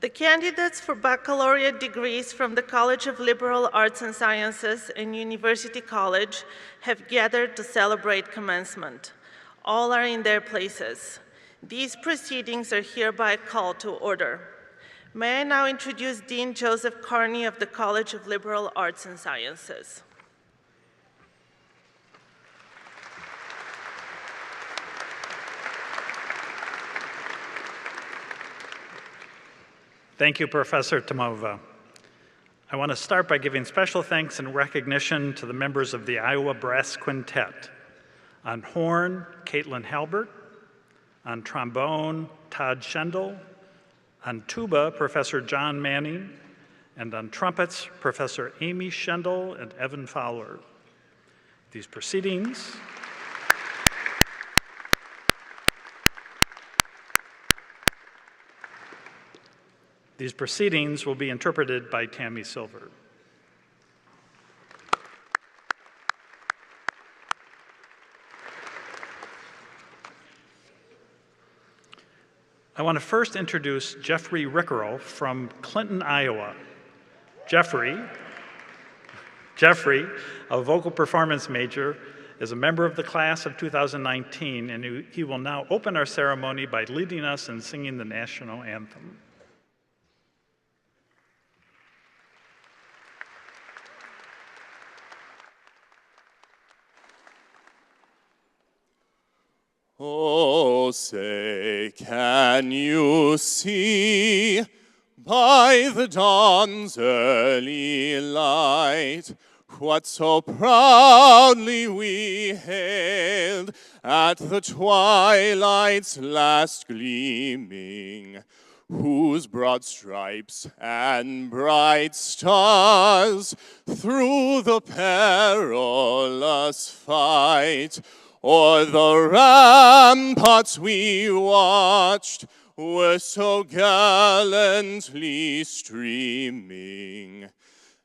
The candidates for baccalaureate degrees from the College of Liberal Arts and Sciences and University College have gathered to celebrate commencement. All are in their places. These proceedings are hereby called to order. May I now introduce Dean Joseph Carney of the College of Liberal Arts and Sciences. Thank you, Professor Tomova. I want to start by giving special thanks and recognition to the members of the Iowa Brass Quintet. On horn, Caitlin Halbert. On trombone, Todd Schendel. On tuba, Professor John Manning. And on trumpets, Professor Amy Schendel and Evan Fowler. These proceedings will be interpreted by Tammy Silver. I want to first introduce Jeffrey Rickerell from Clinton, Iowa. Jeffrey, a vocal performance major, is a member of the class of 2019, and he will now open our ceremony by leading us in singing the national anthem. Oh, say, can you see by the dawn's early light what so proudly we hailed at the twilight's last gleaming, whose broad stripes and bright stars through the perilous fight o'er the ramparts we watched were so gallantly streaming,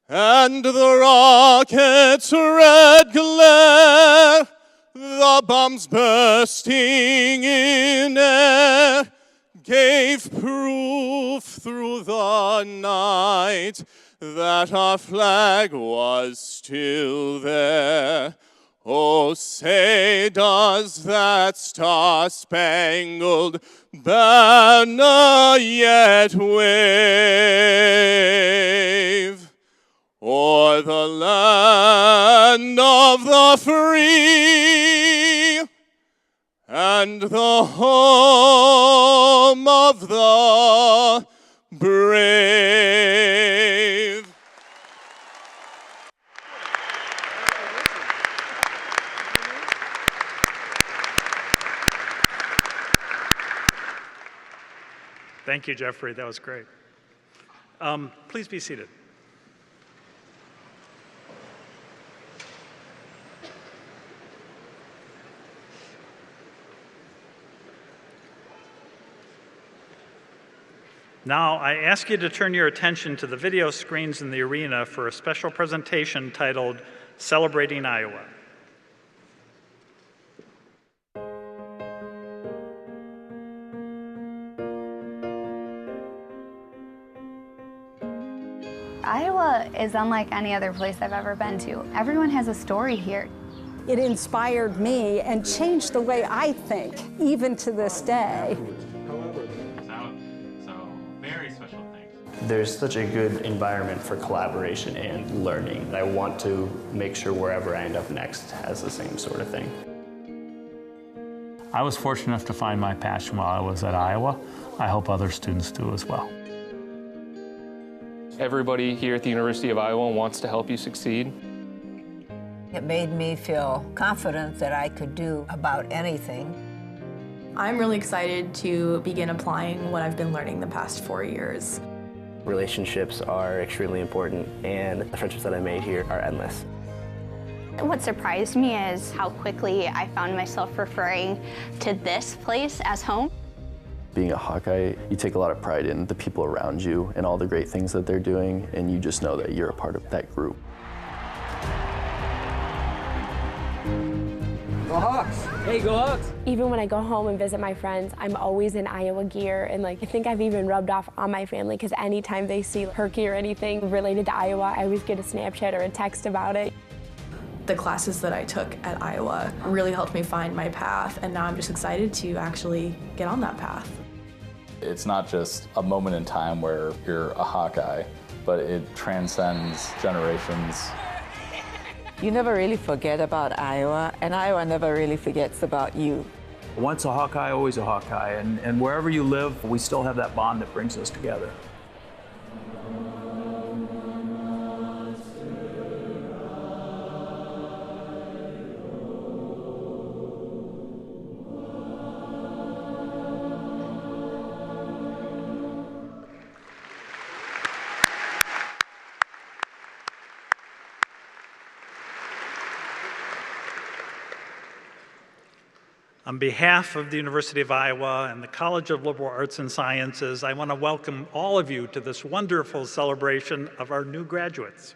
and the rocket's red glare, the bombs bursting in air, gave proof through the night that our flag was still there. Oh, say, does that star-spangled banner yet wave o'er the land of the free and the home of the brave? Thank you, Jeffrey. That was great. Please be seated. Now, I ask you to turn your attention to the video screens in the arena for a special presentation titled Celebrating Iowa. Iowa is unlike any other place I've ever been to. Everyone has a story here. It inspired me and changed the way I think, even to this day. So very special things. There's such a good environment for collaboration and learning. I want to make sure wherever I end up next has the same sort of thing. I was fortunate enough to find my passion while I was at Iowa. I hope other students do as well. Everybody here at the University of Iowa wants to help you succeed. It made me feel confident that I could do about anything. I'm really excited to begin applying what I've been learning the past 4 years. Relationships are extremely important, and the friendships that I made here are endless. What surprised me is how quickly I found myself referring to this place as home. Being a Hawkeye, you take a lot of pride in the people around you and all the great things that they're doing, and you just know that you're a part of that group. Hawks! Hey, go Hawks! Even when I go home and visit my friends, I'm always in Iowa gear, and I think I've even rubbed off on my family because anytime they see Herky or anything related to Iowa, I always get a Snapchat or a text about it. The classes that I took at Iowa really helped me find my path, and now I'm just excited to actually get on that path. It's not just a moment in time where you're a Hawkeye, but it transcends generations. You never really forget about Iowa, and Iowa never really forgets about you. Once a Hawkeye, always a Hawkeye, and wherever you live, we still have that bond that brings us together. On behalf of the University of Iowa and the College of Liberal Arts and Sciences, I want to welcome all of you to this wonderful celebration of our new graduates.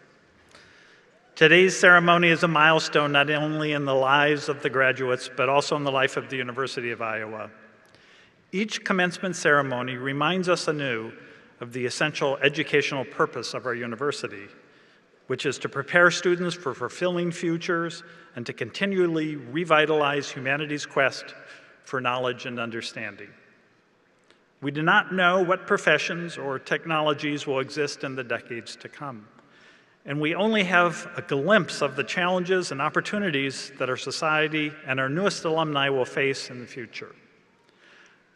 Today's ceremony is a milestone not only in the lives of the graduates, but also in the life of the University of Iowa. Each commencement ceremony reminds us anew of the essential educational purpose of our university, which is to prepare students for fulfilling futures and to continually revitalize humanity's quest for knowledge and understanding. We do not know what professions or technologies will exist in the decades to come, and we only have a glimpse of the challenges and opportunities that our society and our newest alumni will face in the future.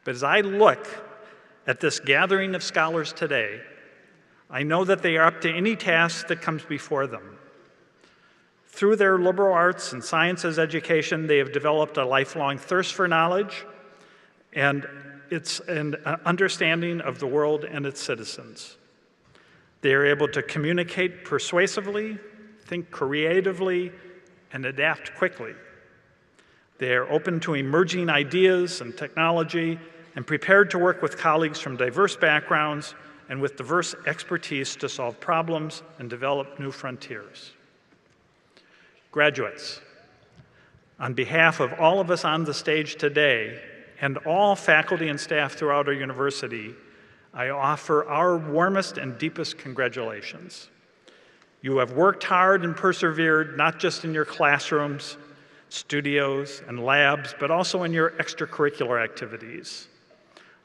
But as I look at this gathering of scholars today, I know that they are up to any task that comes before them. Through their liberal arts and sciences education, they have developed a lifelong thirst for knowledge and an understanding of the world and its citizens. They are able to communicate persuasively, think creatively, and adapt quickly. They are open to emerging ideas and technology and prepared to work with colleagues from diverse backgrounds and with diverse expertise to solve problems and develop new frontiers. Graduates, on behalf of all of us on the stage today and all faculty and staff throughout our university, I offer our warmest and deepest congratulations. You have worked hard and persevered, not just in your classrooms, studios, and labs, but also in your extracurricular activities.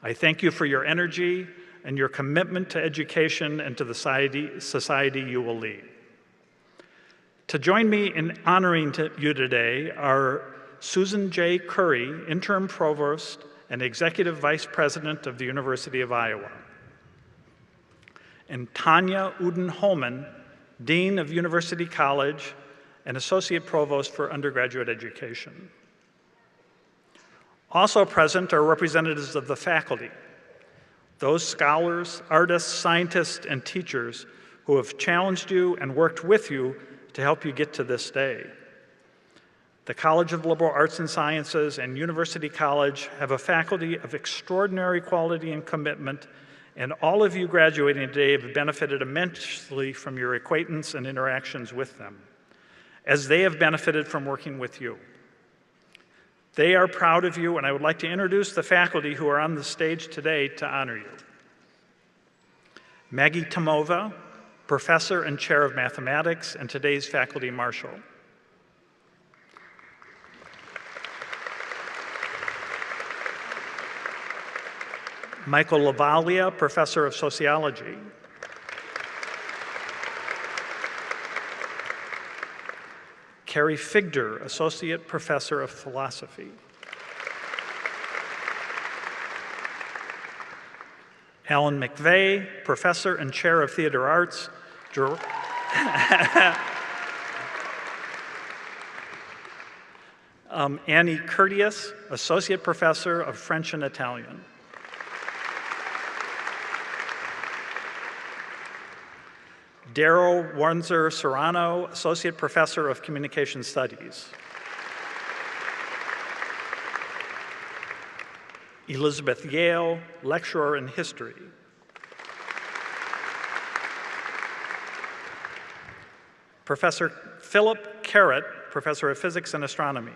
I thank you for your energy and your commitment to education and to the society you will lead. To join me in honoring you today are Susan J. Curry, Interim Provost and Executive Vice President of the University of Iowa, and Tanya Uden-Holman, Dean of University College and Associate Provost for Undergraduate Education. Also present are representatives of the faculty, those scholars, artists, scientists, and teachers who have challenged you and worked with you to help you get to this day. The College of Liberal Arts and Sciences and University College have a faculty of extraordinary quality and commitment, and all of you graduating today have benefited immensely from your acquaintance and interactions with them, as they have benefited from working with you. They are proud of you, and I would like to introduce the faculty who are on the stage today to honor you. Maggie Tomova, Professor and Chair of Mathematics and today's Faculty Marshal. Michael Lavalia, Professor of Sociology. Carrie Figder, Associate Professor of Philosophy. Alan McVeigh, Professor and Chair of Theater Arts. Annie Curtius, Associate Professor of French and Italian. Daryl Warnzer Serrano, Associate Professor of Communication Studies. Elizabeth Yale, Lecturer in History. Professor Philip Carrott, Professor of Physics and Astronomy.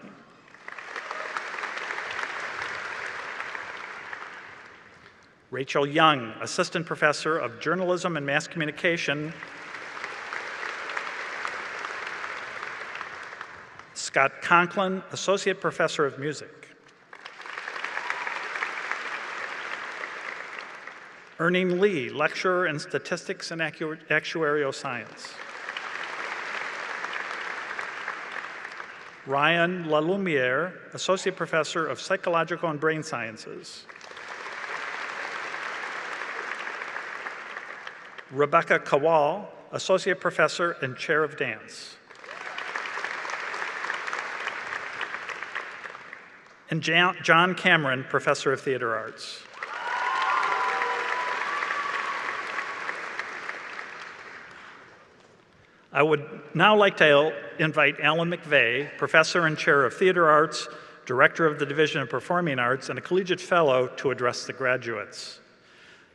Rachel Young, Assistant Professor of Journalism and Mass Communication. Scott Conklin, Associate Professor of Music. Ernene Lee, Lecturer in Statistics and Actuarial Science. Ryan Lalumiere, Associate Professor of Psychological and Brain Sciences. Rebecca Kowal, Associate Professor and Chair of Dance. And John Cameron, Professor of Theater Arts. I would now like to invite Alan McVeigh, Professor and Chair of Theater Arts, Director of the Division of Performing Arts, and a Collegiate Fellow to address the graduates.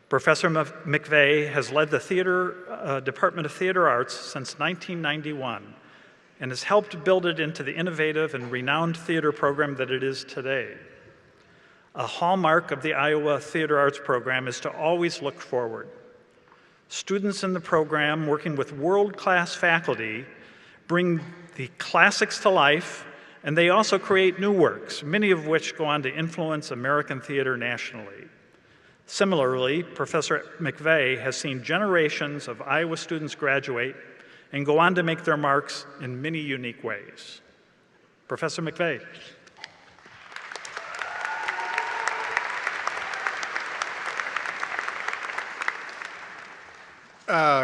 Professor McVeigh has led the Department of Theater Arts since 1991 and has helped build it into the innovative and renowned theater program that it is today. A hallmark of the Iowa Theater Arts program is to always look forward. Students in the program, working with world-class faculty, bring the classics to life, and they also create new works, many of which go on to influence American theater nationally. Similarly, Professor McVeigh has seen generations of Iowa students graduate and go on to make their marks in many unique ways. Professor McVeigh.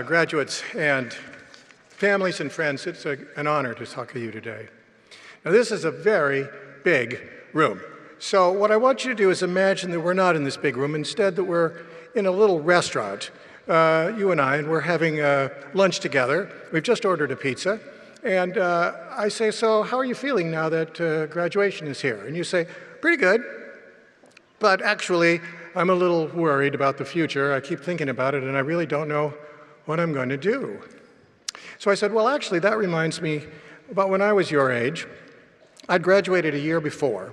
Graduates and families and friends, it's an honor to talk to you today. Now, this is a very big room. So what I want you to do is imagine that we're not in this big room, instead that we're in a little restaurant, you and I, and we're having lunch together. We've just ordered a pizza, and I say, so how are you feeling now that graduation is here? And you say, pretty good, but actually, I'm a little worried about the future. I keep thinking about it, and I really don't know what I'm going to do. So I said, well, actually, that reminds me about when I was your age. I'd graduated a year before,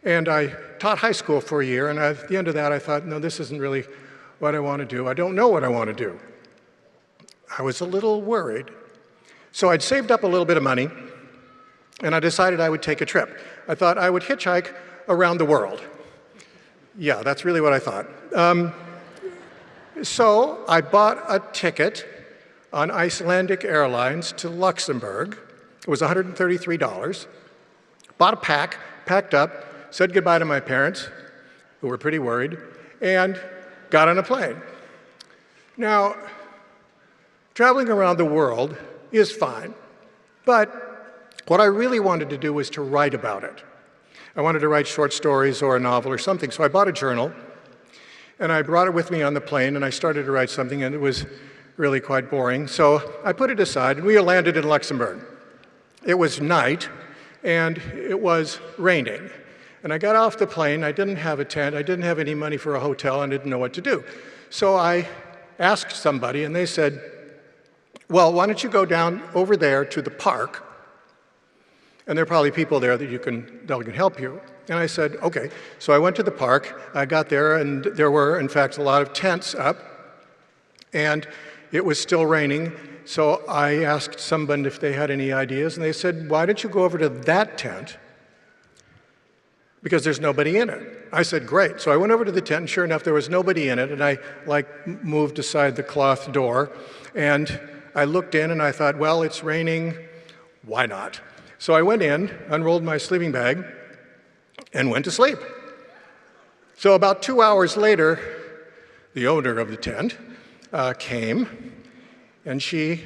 and I taught high school for a year, and at the end of that, I thought, no, this isn't really what I want to do. I don't know what I want to do. I was a little worried. So I'd saved up a little bit of money, and I decided I would take a trip. I thought I would hitchhike around the world. Yeah, that's really what I thought. So I bought a ticket on Icelandic Airlines to Luxembourg. It was $133. Bought a packed up, said goodbye to my parents, who were pretty worried, and got on a plane. Now, traveling around the world is fine, but what I really wanted to do was to write about it. I wanted to write short stories or a novel or something, so I bought a journal, and I brought it with me on the plane, and I started to write something, and it was really quite boring. So I put it aside, and we landed in Luxembourg. It was night, and it was raining. And I got off the plane. I didn't have a tent. I didn't have any money for a hotel, and I didn't know what to do. So I asked somebody, and they said, well, why don't you go down over there to the park, and there are probably people there that can help you. And I said, okay. So I went to the park. I got there, and there were, in fact, a lot of tents up, and it was still raining. So I asked someone if they had any ideas, and they said, why don't you go over to that tent, because there's nobody in it. I said, great. So I went over to the tent, and sure enough, there was nobody in it, and I moved aside the cloth door, and I looked in, and I thought, well, it's raining, why not? So I went in, unrolled my sleeping bag, and went to sleep. So about 2 hours later, the owner of the tent came, and she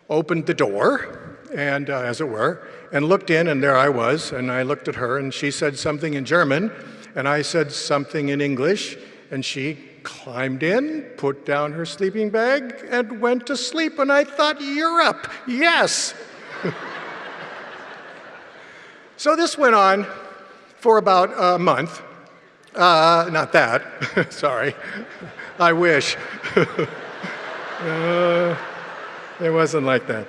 opened the door, and as it were, and looked in, and there I was, and I looked at her, and she said something in German, and I said something in English, and she climbed in, put down her sleeping bag, and went to sleep, and I thought, you're up, yes! So this went on for about a month. Not that, sorry. I wish. It wasn't like that.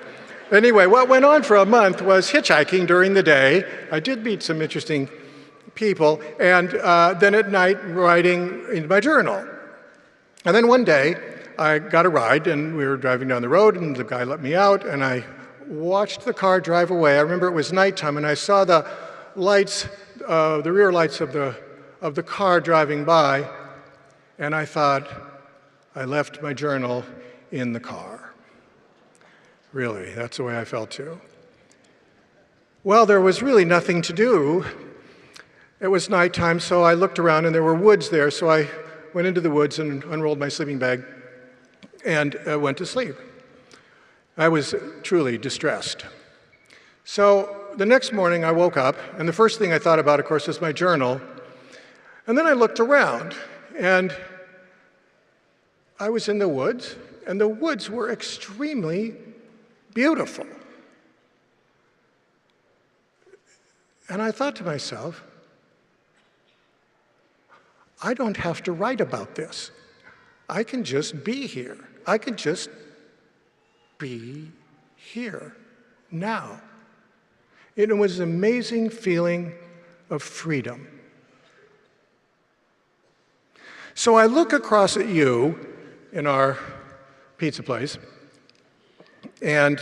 Anyway, what went on for a month was hitchhiking during the day. I did meet some interesting people, and then at night writing in my journal. And then one day, I got a ride, and we were driving down the road, and the guy let me out, and I watched the car drive away. I remember it was nighttime, and I saw the lights, the rear lights of the car driving by, and I thought, I left my journal in the car. Really, that's the way I felt too. Well, there was really nothing to do. It was nighttime, so I looked around, and there were woods there, so I went into the woods and unrolled my sleeping bag and went to sleep. I was truly distressed. So the next morning I woke up, and the first thing I thought about, of course, was my journal. And then I looked around, and I was in the woods, and the woods were extremely beautiful. And I thought to myself, I don't have to write about this. I can just be here. I can just be here now. It was an amazing feeling of freedom. So I look across at you in our pizza place, and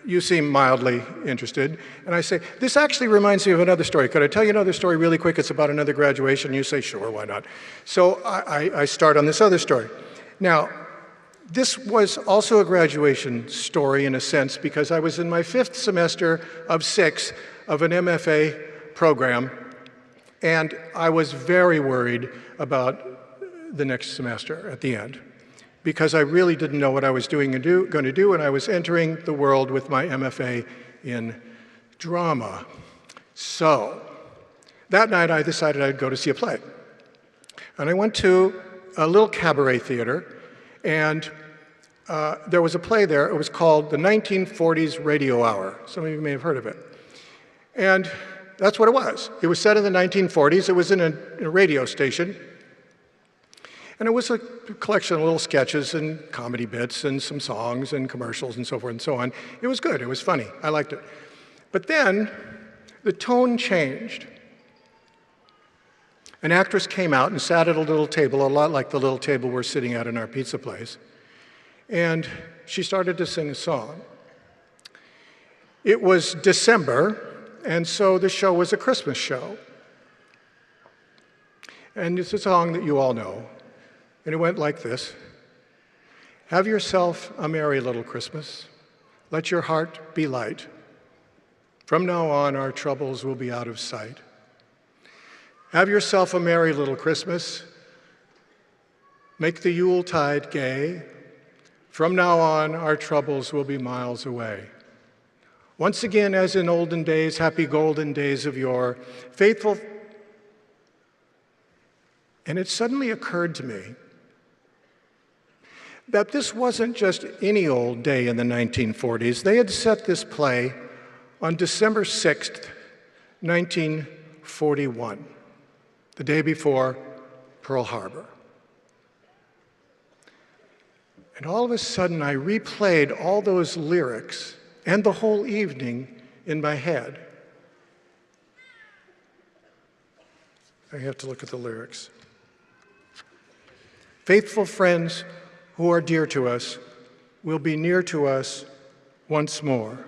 you seem mildly interested, and I say, this actually reminds me of another story. Could I tell you another story really quick? It's about another graduation. You say, sure, why not? So I start on this other story. Now, this was also a graduation story in a sense, because I was in my 5th semester of 6 of an MFA program, and I was very worried about the next semester at the end, because I really didn't know what I was going to do, and I was entering the world with my MFA in drama. So that night I decided I'd go to see a play. And I went to a little cabaret theater, and there was a play there. It was called the 1940s Radio Hour. Some of you may have heard of it. And that's what it was. It was set in the 1940s. It was in a radio station. And it was a collection of little sketches and comedy bits and some songs and commercials and so forth and so on. It was good. It was funny. I liked it. But then the tone changed. An actress came out and sat at a little table, a lot like the little table we're sitting at in our pizza place. And she started to sing a song. It was December, and so the show was a Christmas show. And it's a song that you all know. And it went like this. Have yourself a merry little Christmas. Let your heart be light. From now on, our troubles will be out of sight. Have yourself a merry little Christmas. Make the Yuletide gay. From now on, our troubles will be miles away. Once again, as in olden days, happy golden days of yore, faithful. And it suddenly occurred to me that this wasn't just any old day in the 1940s. They had set this play on December 6th, 1941, the day before Pearl Harbor. And all of a sudden, I replayed all those lyrics and the whole evening in my head. I have to look at the lyrics. Faithful friends who are dear to us will be near to us once more.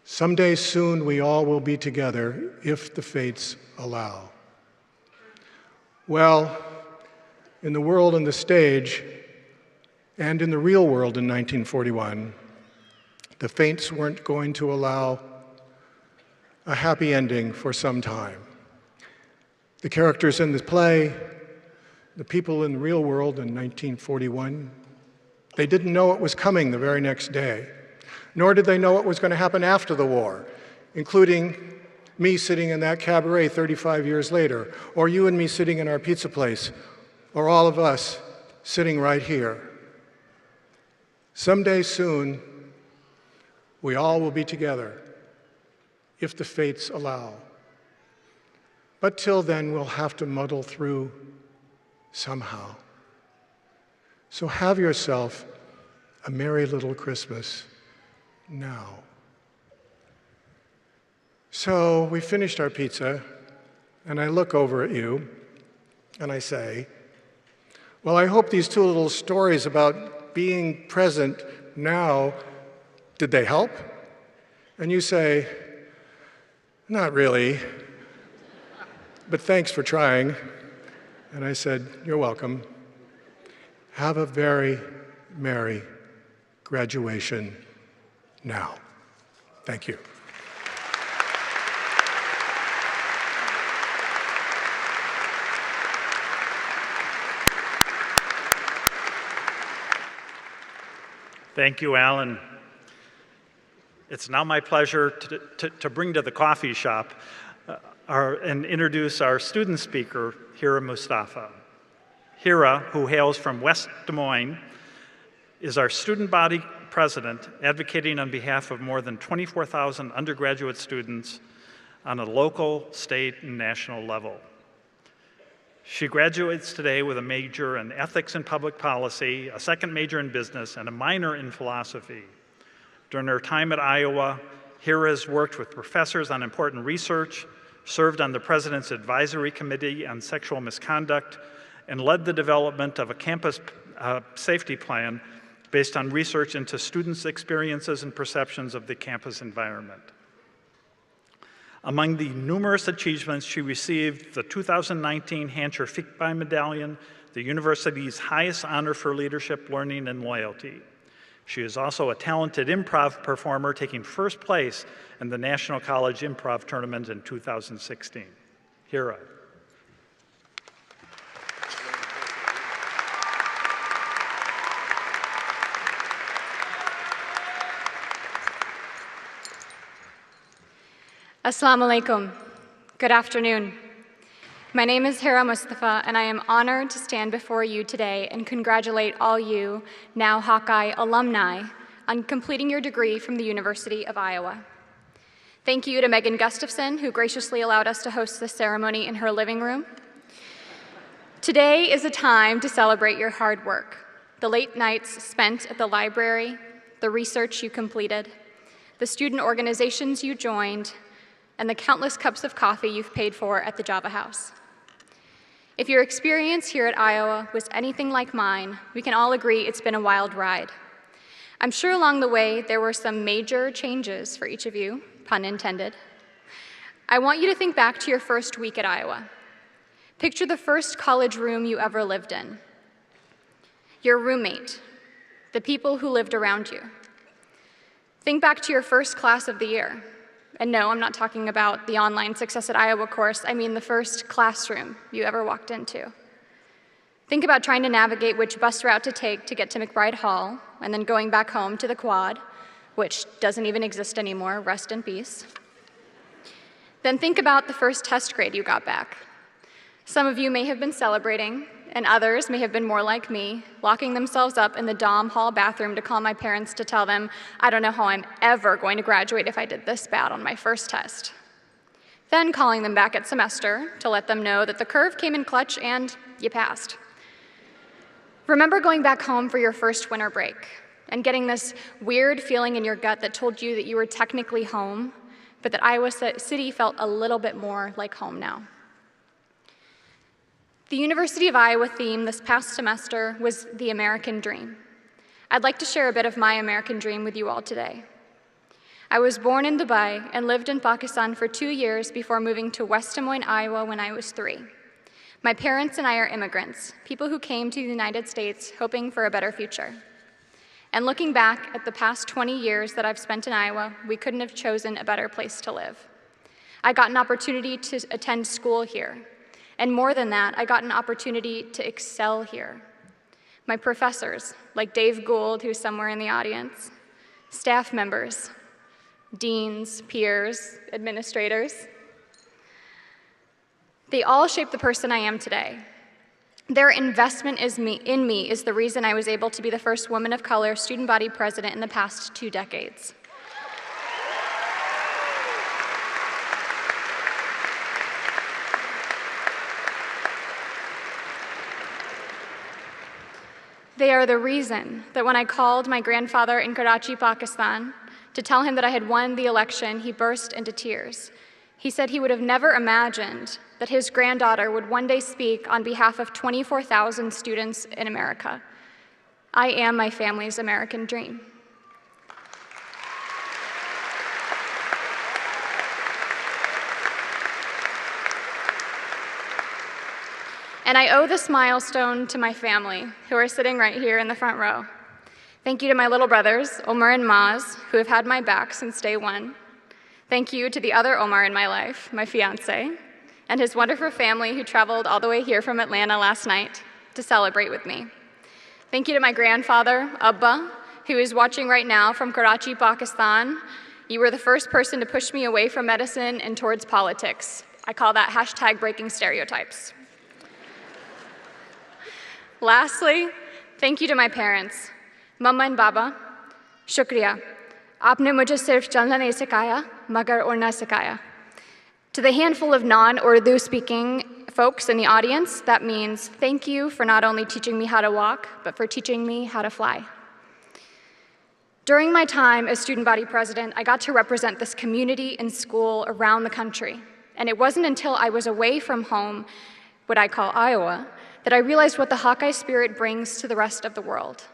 Someday soon we all will be together if the fates allow. Well, in the world on the stage and in the real world in 1941, the fates weren't going to allow a happy ending for some time. The characters in the play, the people in the real world in 1941, they didn't know what was coming the very next day, nor did they know what was going to happen after the war, including me sitting in that cabaret 35 years later, or you and me sitting in our pizza place, or all of us sitting right here. Someday soon, we all will be together, if the fates allow. But till then, we'll have to muddle through somehow. So have yourself a merry little Christmas now. So we finished our pizza, And I look over at you and I say, well, I hope these two little stories about being present now, did they help? And you say, not really, but thanks for trying. And I said, you're welcome. Have a very merry graduation now. Thank you. Thank you, Alan. It's now my pleasure to bring to the coffee shop and introduce our student speaker, Hira Mustafa. Hira, who hails from West Des Moines, is our student body president, advocating on behalf of more than 24,000 undergraduate students on a local, state, and national level. She graduates today with a major in ethics and public policy, a second major in business, and a minor in philosophy. During her time at Iowa, Hira has worked with professors on important research, served on the President's Advisory Committee on Sexual Misconduct, and led the development of a campus safety plan based on research into students' experiences and perceptions of the campus environment. Among the numerous achievements, she received the 2019 Hancher Fickbein Medallion, the university's highest honor for leadership, learning, and loyalty. She is also a talented improv performer, taking first place in the National College Improv Tournament in 2016. Hira. Assalamu alaikum. Good afternoon. My name is Hira Mustafa, and I am honored to stand before you today and congratulate all you, now Hawkeye alumni, on completing your degree from the University of Iowa. Thank you to Megan Gustafson, who graciously allowed us to host this ceremony in her living room. Today is a time to celebrate your hard work, the late nights spent at the library, the research you completed, the student organizations you joined, and the countless cups of coffee you've paid for at the Java House. If your experience here at Iowa was anything like mine, we can all agree it's been a wild ride. I'm sure along the way there were some major changes for each of you, pun intended. I want you to think back to your first week at Iowa. Picture the first college room you ever lived in, your roommate, the people who lived around you. Think back to your first class of the year. And no, I'm not talking about the online Success at Iowa course. I mean the first classroom you ever walked into. Think about trying to navigate which bus route to take to get to McBride Hall, and then going back home to the quad, which doesn't even exist anymore, rest in peace. Then think about the first test grade you got back. Some of you may have been celebrating, and others may have been more like me, locking themselves up in the Dom Hall bathroom to call my parents to tell them, I don't know how I'm ever going to graduate if I did this bad on my first test. Then calling them back at semester to let them know that the curve came in clutch and you passed. Remember going back home for your first winter break and getting this weird feeling in your gut that told you that you were technically home, but that Iowa City felt a little bit more like home now. The University of Iowa theme this past semester was the American Dream. I'd like to share a bit of my American dream with you all today. I was born in Dubai and lived in Pakistan for 2 years before moving to West Des Moines, Iowa when I was 3. My parents and I are immigrants, people who came to the United States hoping for a better future. And looking back at the past 20 years that I've spent in Iowa, we couldn't have chosen a better place to live. I got an opportunity to attend school here. And more than that, I got an opportunity to excel here. My professors, like Dave Gould, who's somewhere in the audience, staff members, deans, peers, administrators, they all shaped the person I am today. Their investment in me is the reason I was able to be the first woman of color student body president in the past 2 decades. They are the reason that when I called my grandfather in Karachi, Pakistan, to tell him that I had won the election, he burst into tears. He said he would have never imagined that his granddaughter would one day speak on behalf of 24,000 students in America. I am my family's American dream. And I owe this milestone to my family, who are sitting right here in the front row. Thank you to my little brothers, Omar and Maz, who have had my back since day one. Thank you to the other Omar in my life, my fiance, and his wonderful family who traveled all the way here from Atlanta last night to celebrate with me. Thank you to my grandfather, Abba, who is watching right now from Karachi, Pakistan. You were the first person to push me away from medicine and towards politics. I call that #breaking stereotypes. Lastly, thank you to my parents, Mama and Baba. Shukriya. Aapne mujhe sirf chalna nahi sikhaya, magar udna sikhaya. To the handful of non-Urdu speaking folks in the audience, that means thank you for not only teaching me how to walk, but for teaching me how to fly. During my time as student body president, I got to represent this community in school around the country. And it wasn't until I was away from home, what I call Iowa, that I realized what the Hawkeye spirit brings to the rest of the world.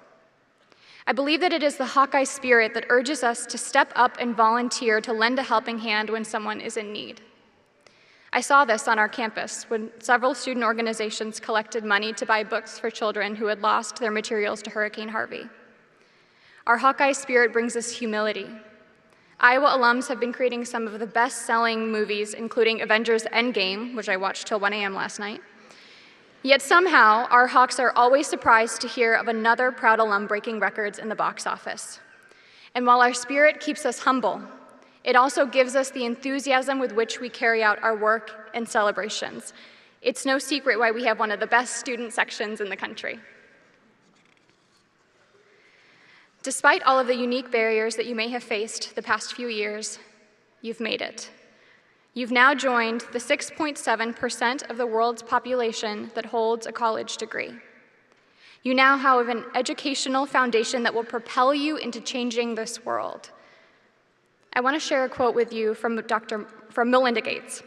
I believe that it is the Hawkeye spirit that urges us to step up and volunteer to lend a helping hand when someone is in need. I saw this on our campus when several student organizations collected money to buy books for children who had lost their materials to Hurricane Harvey. Our Hawkeye spirit brings us humility. Iowa alums have been creating some of the best-selling movies, including Avengers Endgame, which I watched till 1 a.m. last night. Yet somehow, our Hawks are always surprised to hear of another proud alum breaking records in the box office. And while our spirit keeps us humble, it also gives us the enthusiasm with which we carry out our work and celebrations. It's no secret why we have one of the best student sections in the country. Despite all of the unique barriers that you may have faced the past few years, you've made it. You've now joined the 6.7% of the world's population that holds a college degree. You now have an educational foundation that will propel you into changing this world. I want to share a quote with you from Melinda Gates.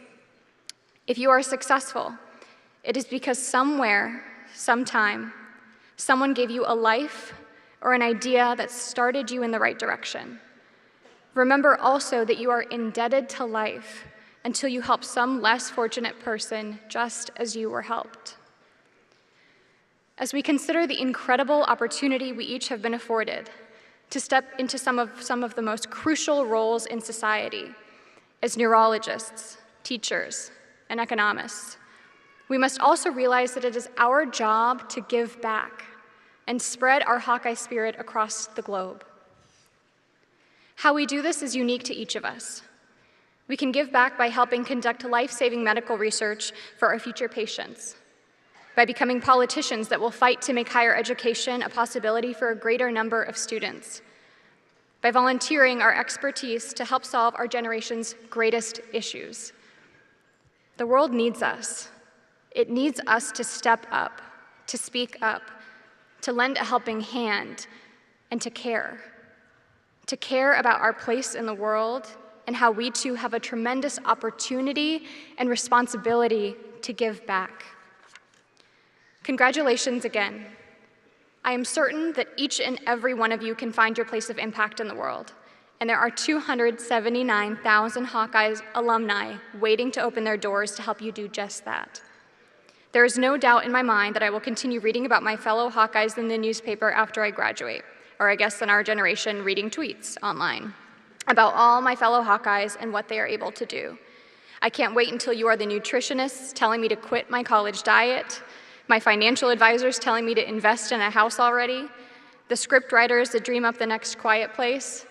If you are successful, it is because somewhere, sometime, someone gave you a life or an idea that started you in the right direction. Remember also that you are indebted to life until you help some less fortunate person just as you were helped. As we consider the incredible opportunity we each have been afforded to step into some of the most crucial roles in society as neurologists, teachers, and economists, we must also realize that it is our job to give back and spread our Hawkeye spirit across the globe. How we do this is unique to each of us. We can give back by helping conduct life-saving medical research for our future patients, by becoming politicians that will fight to make higher education a possibility for a greater number of students, by volunteering our expertise to help solve our generation's greatest issues. The world needs us. It needs us to step up, to speak up, to lend a helping hand, and to care about our place in the world and how we too have a tremendous opportunity and responsibility to give back. Congratulations again. I am certain that each and every one of you can find your place of impact in the world, and there are 279,000 Hawkeye alumni waiting to open their doors to help you do just that. There is no doubt in my mind that I will continue reading about my fellow Hawkeyes in the newspaper after I graduate, or I guess in our generation, reading tweets online about all my fellow Hawkeyes and what they are able to do. I can't wait until you are the nutritionists telling me to quit my college diet, my financial advisors telling me to invest in a house already, the script writers that dream up the next quiet place.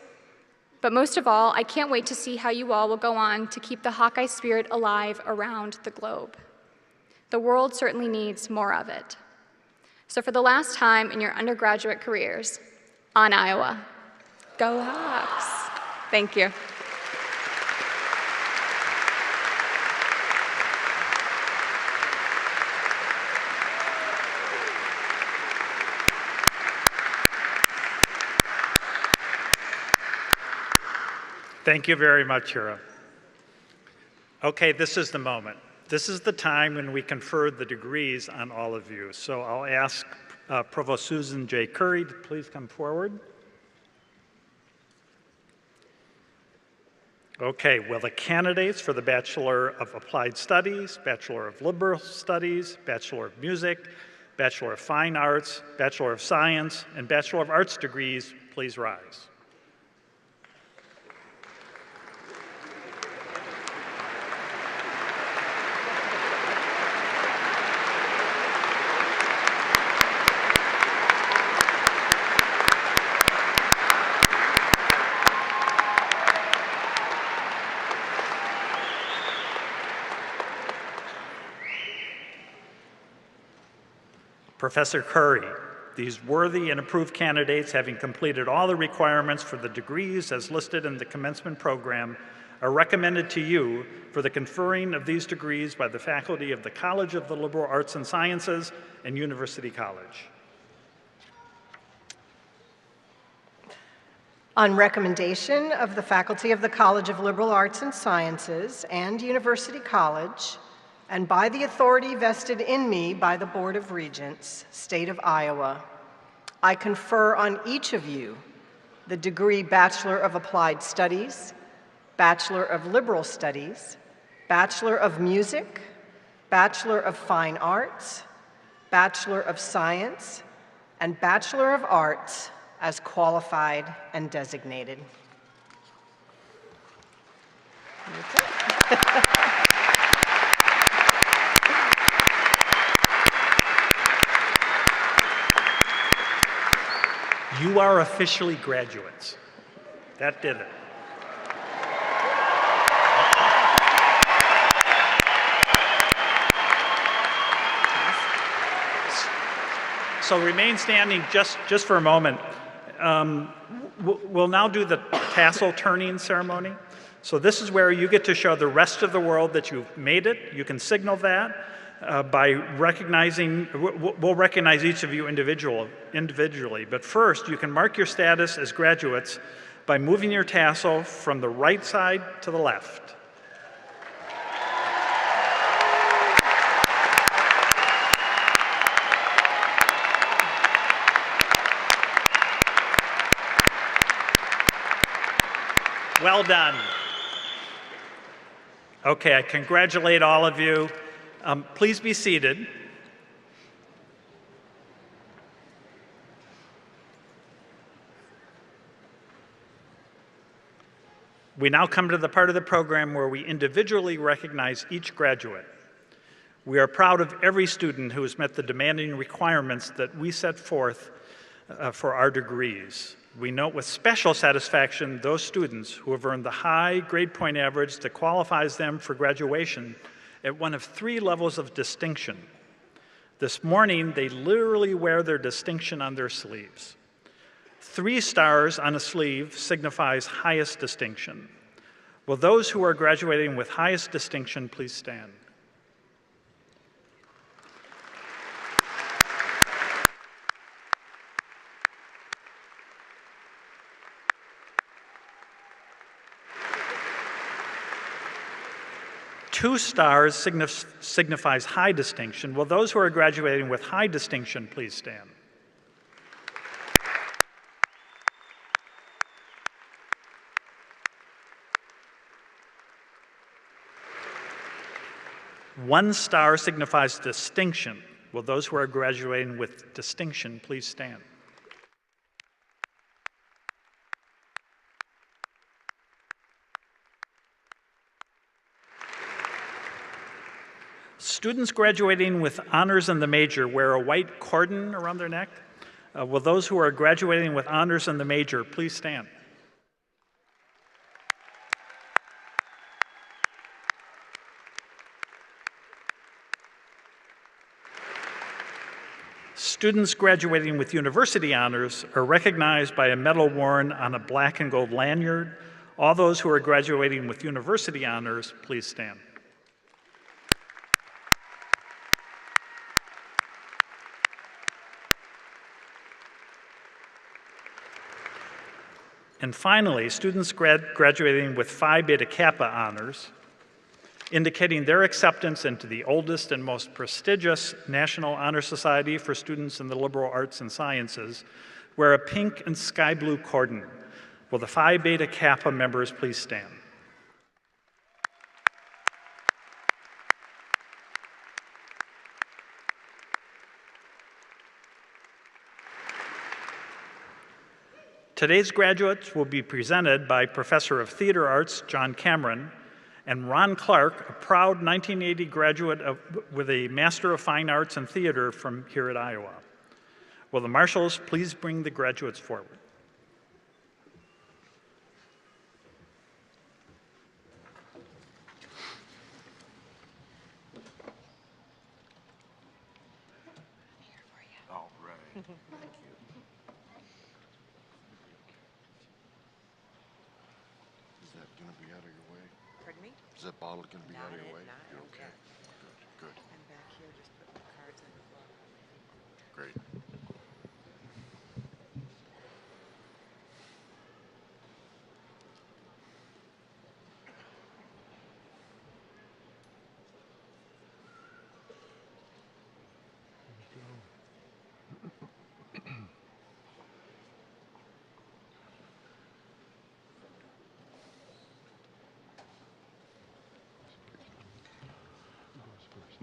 But most of all, I can't wait to see how you all will go on to keep the Hawkeye spirit alive around the globe. The world certainly needs more of it. So for the last time in your undergraduate careers, on Iowa, go Hawks. Thank you. Thank you very much, Hira. Okay, this is the moment. This is the time when we confer the degrees on all of you. So I'll ask Provost Susan J. Curry to please come forward. Okay, will the candidates for the Bachelor of Applied Studies, Bachelor of Liberal Studies, Bachelor of Music, Bachelor of Fine Arts, Bachelor of Science, and Bachelor of Arts degrees please rise? Professor Curry, these worthy and approved candidates, having completed all the requirements for the degrees as listed in the commencement program, are recommended to you for the conferring of these degrees by the faculty of the College of the Liberal Arts and Sciences and University College. On recommendation of the faculty of the College of Liberal Arts and Sciences and University College, and by the authority vested in me by the Board of Regents, State of Iowa, I confer on each of you the degree Bachelor of Applied Studies, Bachelor of Liberal Studies, Bachelor of Music, Bachelor of Fine Arts, Bachelor of Science, and Bachelor of Arts as qualified and designated. You are officially graduates. That did it. So remain standing just for a moment. We'll now do the tassel turning ceremony. So this is where you get to show the rest of the world that you've made it. You can signal that by recognizing, we'll recognize each of you individually. But first, you can mark your status as graduates by moving your tassel from the right side to the left. Well done. Okay, I congratulate all of you. Please be seated. We now come to the part of the program where we individually recognize each graduate. We are proud of every student who has met the demanding requirements that we set forth for our degrees. We note with special satisfaction those students who have earned the high grade point average that qualifies them for graduation at one of 3 levels of distinction. This morning, they literally wear their distinction on their sleeves. 3 stars on a sleeve signifies highest distinction. Will those who are graduating with highest distinction please stand? Two stars signifies high distinction. Will those who are graduating with high distinction please stand? One star signifies distinction. Will those who are graduating with distinction please stand? Students graduating with honors in the major wear a white cordon around their neck. Will those who are graduating with honors in the major please stand? Students graduating with university honors are recognized by a medal worn on a black and gold lanyard. All those who are graduating with university honors, please stand. And finally, students graduating with Phi Beta Kappa honors indicating their acceptance into the oldest and most prestigious National Honor Society for students in the liberal arts and sciences, wear a pink and sky blue cordon. Will the Phi Beta Kappa members please stand? Today's graduates will be presented by Professor of Theater Arts John Cameron and Ron Clark, a proud 1980 graduate with a Master of Fine Arts in Theater from here at Iowa. Will the marshals please bring the graduates forward? All right. Thank you. Is that going to be out of your way? Pardon me? Is that bottle going to be out of your way? Not You're okay. yet. Good. Good. And back here, just put the cards in the book. Great.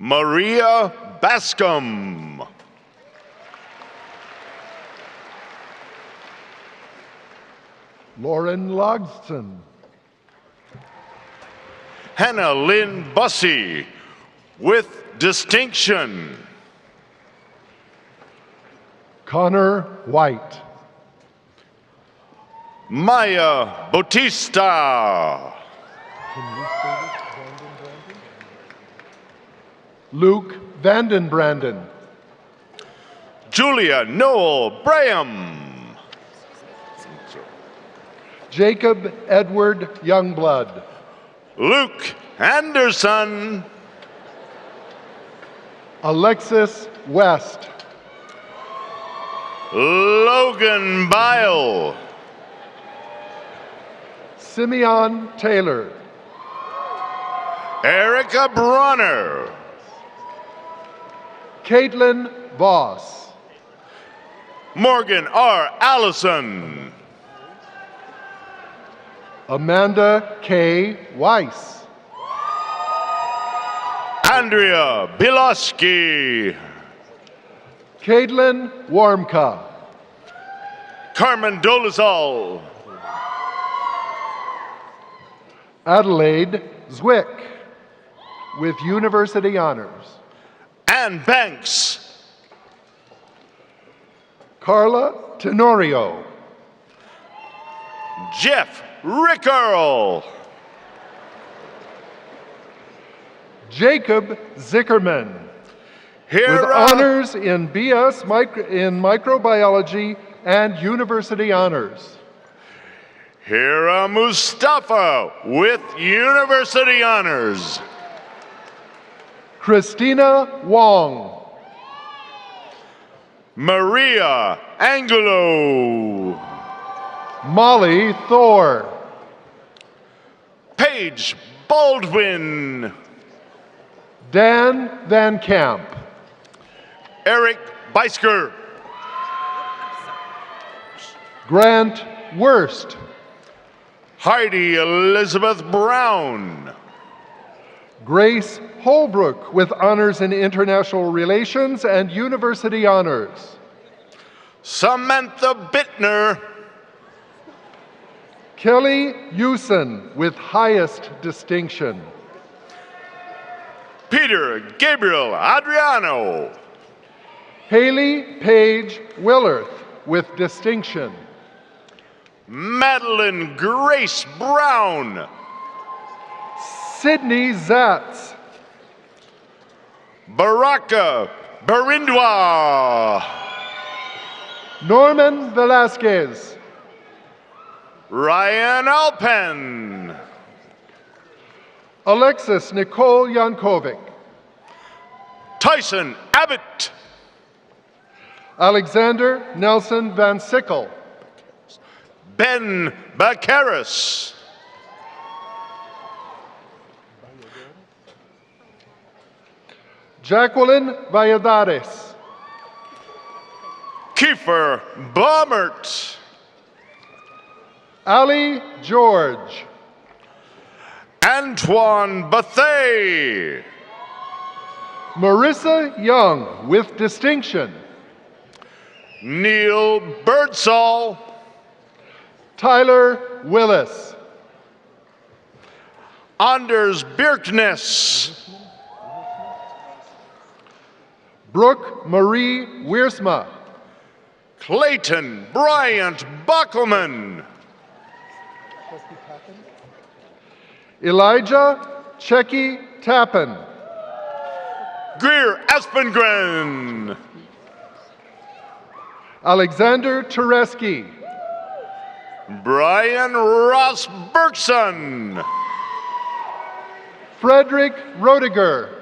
Maria Bascom. Lauren Logston. Hannah Lynn Bussey, with distinction. Connor White. Maya Bautista. Can you say this, Brandon? Luke Vandenbranden. Julia Noel Braham. Jacob Edward Youngblood. Luke Anderson. Alexis West. Logan Bile. Simeon Taylor. Erica Bronner. Caitlin Voss. Morgan R. Allison. Amanda K. Weiss. Andrea Biloski. Caitlin Warmka. Carmen Dolezal. Adelaide Zwick, with University Honors. Ann Banks. Carla Tenorio. Jeff Rickerl. Jacob Zickerman, with honors in BS in microbiology and University Honors. Hira Mustafa, with University Honors. Christina Wong. Maria Angulo. Molly Thor. Paige Baldwin. Dan Van Camp. Eric Beisker. Grant Wurst. Heidi Elizabeth Brown. Grace Holbrook, with honors in international relations and university honors. Samantha Bittner. Kelly Hewson, with highest distinction. Peter Gabriel Adriano. Haley Page Willerth, with distinction. Madeline Grace Brown. Sydney Zatz. Baraka Barindwa. Norman Velasquez. Ryan Alpen. Alexis Nicole Yankovic. Tyson Abbott. Alexander Nelson Van Sickle. Ben Baccaris. Jacqueline Valladares. Kiefer Baumert. Ali George. Antoine Bethay. Marissa Young with distinction. Neil Birdsall. Tyler Willis. Anders Birkness. Brooke Marie Wiersma. Clayton Bryant Buckelman. Elijah Checky Tappan. Greer Espengren. Alexander Tereski. Brian Ross Bergson. Frederick Rodiger.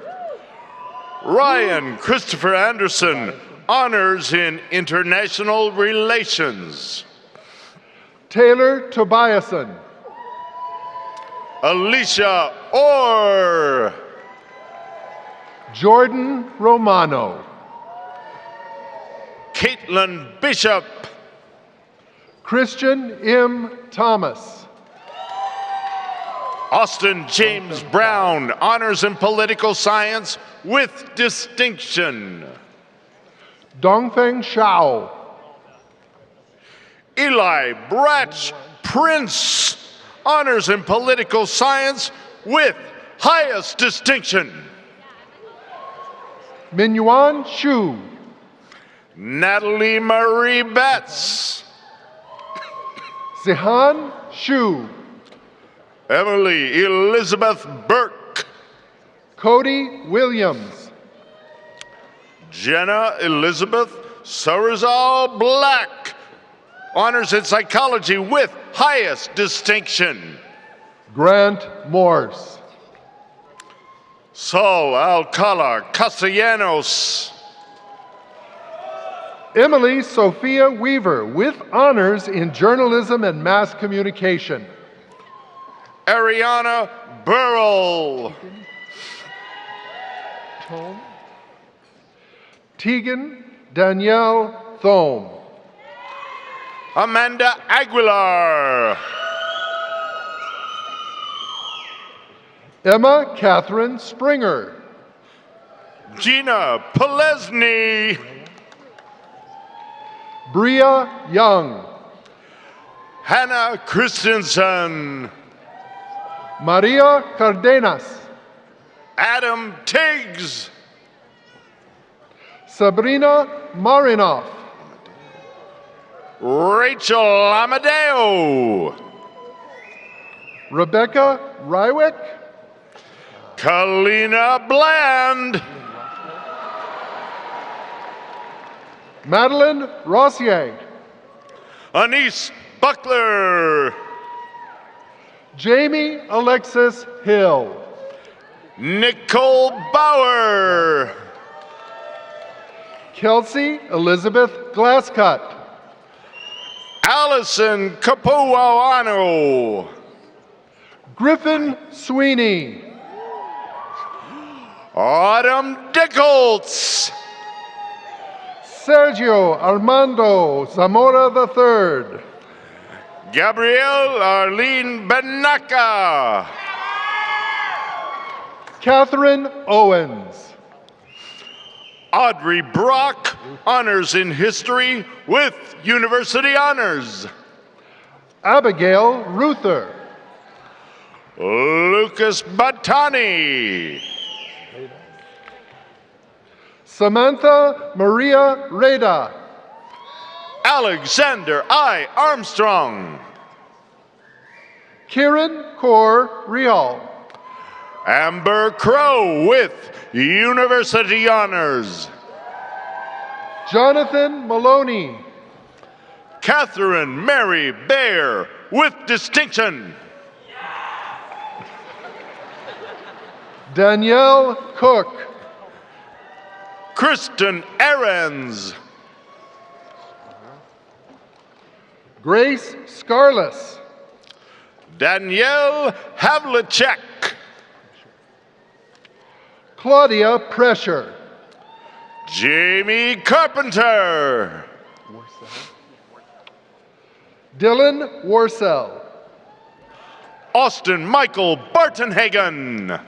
Ryan Christopher Anderson, honors in international relations. Taylor Tobiason. Alicia Orr. Jordan Romano. Caitlin Bishop. Christian M. Thomas. Austin James Brown, honors in political science with distinction. Dongfeng Shao. Eli Bratch Prince, honors in political science with highest distinction. Minyuan Xu. Natalie Marie Betts. Zihan Xu. Emily Elizabeth Burke. Cody Williams. Jenna Elizabeth Sarazal Black, honors in psychology with highest distinction. Grant Morse. Saul Alcala Castellanos. Emily Sophia Weaver with honors in journalism and mass communication. Ariana Burrell. Tegan Danielle Thome. Amanda Aguilar. Emma Catherine Springer. Gina Polesny. Bria Young. Hannah Christensen. Maria Cardenas. Adam Tiggs. Sabrina Marinoff. Rachel Amadeo. Rebecca Rywick. Kalina Bland. Madeline Rossier. Anise Buckler. Jamie Alexis Hill. Nicole Bauer. Kelsey Elizabeth Glasscut. Allison Capuano. Griffin Sweeney. Autumn Dickholtz. Sergio Armando Zamora III. Gabrielle Arlene Benaka. Catherine Owens. Audrey Brock, honors in history with university honors. Abigail Ruther. Lucas Batani. Samantha Maria Reda. Alexander I. Armstrong. Kieran Kaur Rial. Amber Crow with university honors. Jonathan Maloney. Catherine Mary Baer with distinction. Danielle Cook. Kristen Ahrens. Grace Scarless. Danielle Havlicek. Claudia Prescher. Jamie Carpenter. Dylan Warcell. Austin Michael Bartenhagen.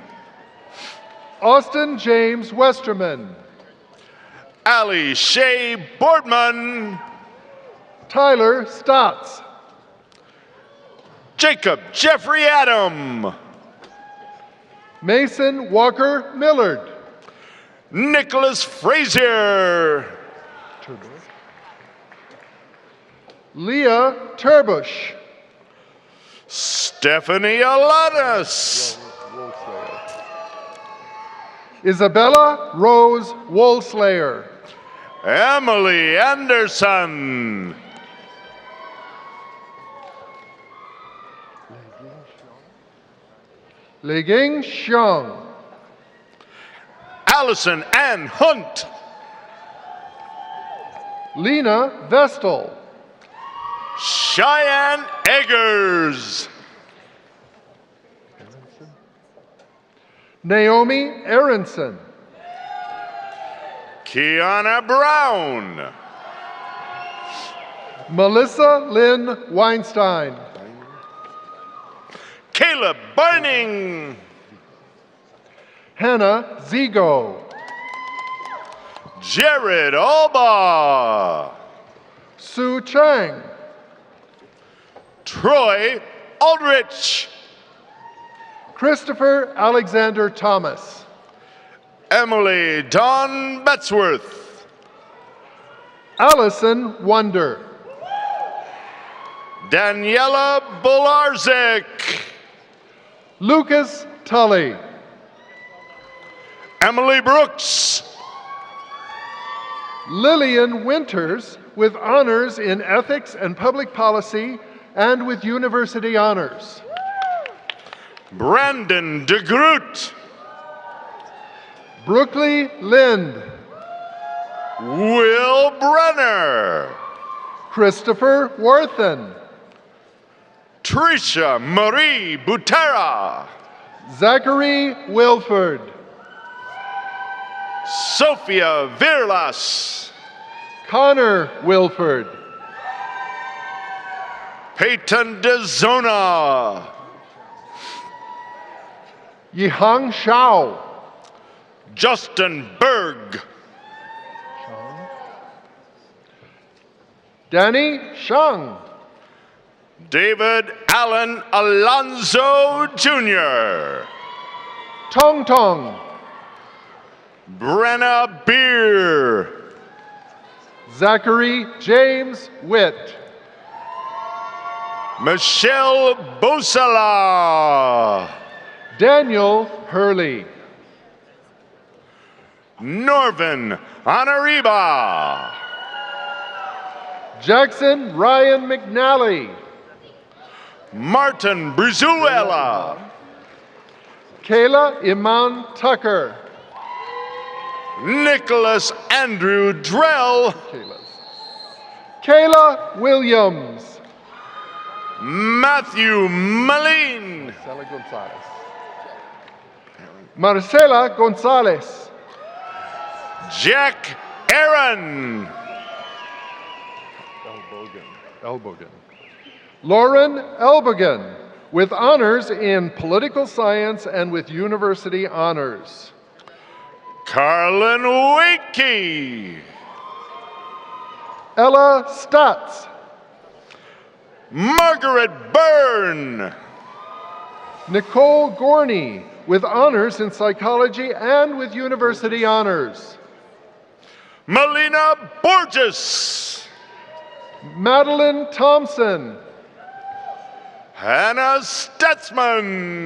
Austin James Westerman. Ali Shea Boardman. Tyler Stotts. Jacob Jeffrey Adam. Mason Walker Millard. Nicholas Frazier. Leah Turbush. Stephanie Alanis. Isabella Rose Woolslayer. Emily Anderson. Liging Xiong. Allison Ann Hunt. Lena Vestal. Cheyenne Eggers. Naomi Aronson. Kiana Brown. Melissa Lynn Weinstein. Caleb Barning. Hannah Zigo. Jared Alba. Sue Chang. Troy Aldrich. Christopher Alexander Thomas. Emily Dawn Betzworth. Allison Wonder. Daniela Bolarzik. Lucas Tully. Emily Brooks. Lillian Winters with honors in ethics and public policy and with university honors. Brandon DeGroot. Brookley Lind. Will Brenner. Christopher Worthen. Tricia Marie Butera. Zachary Wilford. Sophia Virlas. Connor Wilford. Peyton DeZona. Yihang Shao. Justin Berg. Danny Shang. David Allen Alonzo Jr. Tong Tong. Brenna Beer. Zachary James Witt. Michelle Bosala. Daniel Hurley. Norvin Anariba. Jackson Ryan McNally. Martin Brizuela. Kayla Iman Tucker. Nicholas Andrew Drell. Kayla Williams. Matthew Malin. Marcela Gonzalez. Jack Aaron. Elbogen. Lauren Elbogen with honors in political science and with university honors. Carlin Wakey. Ella Stutz. Margaret Byrne. Nicole Gorney with honors in psychology and with university honors. Melina Borges. Madeline Thompson. Hannah Stetzman.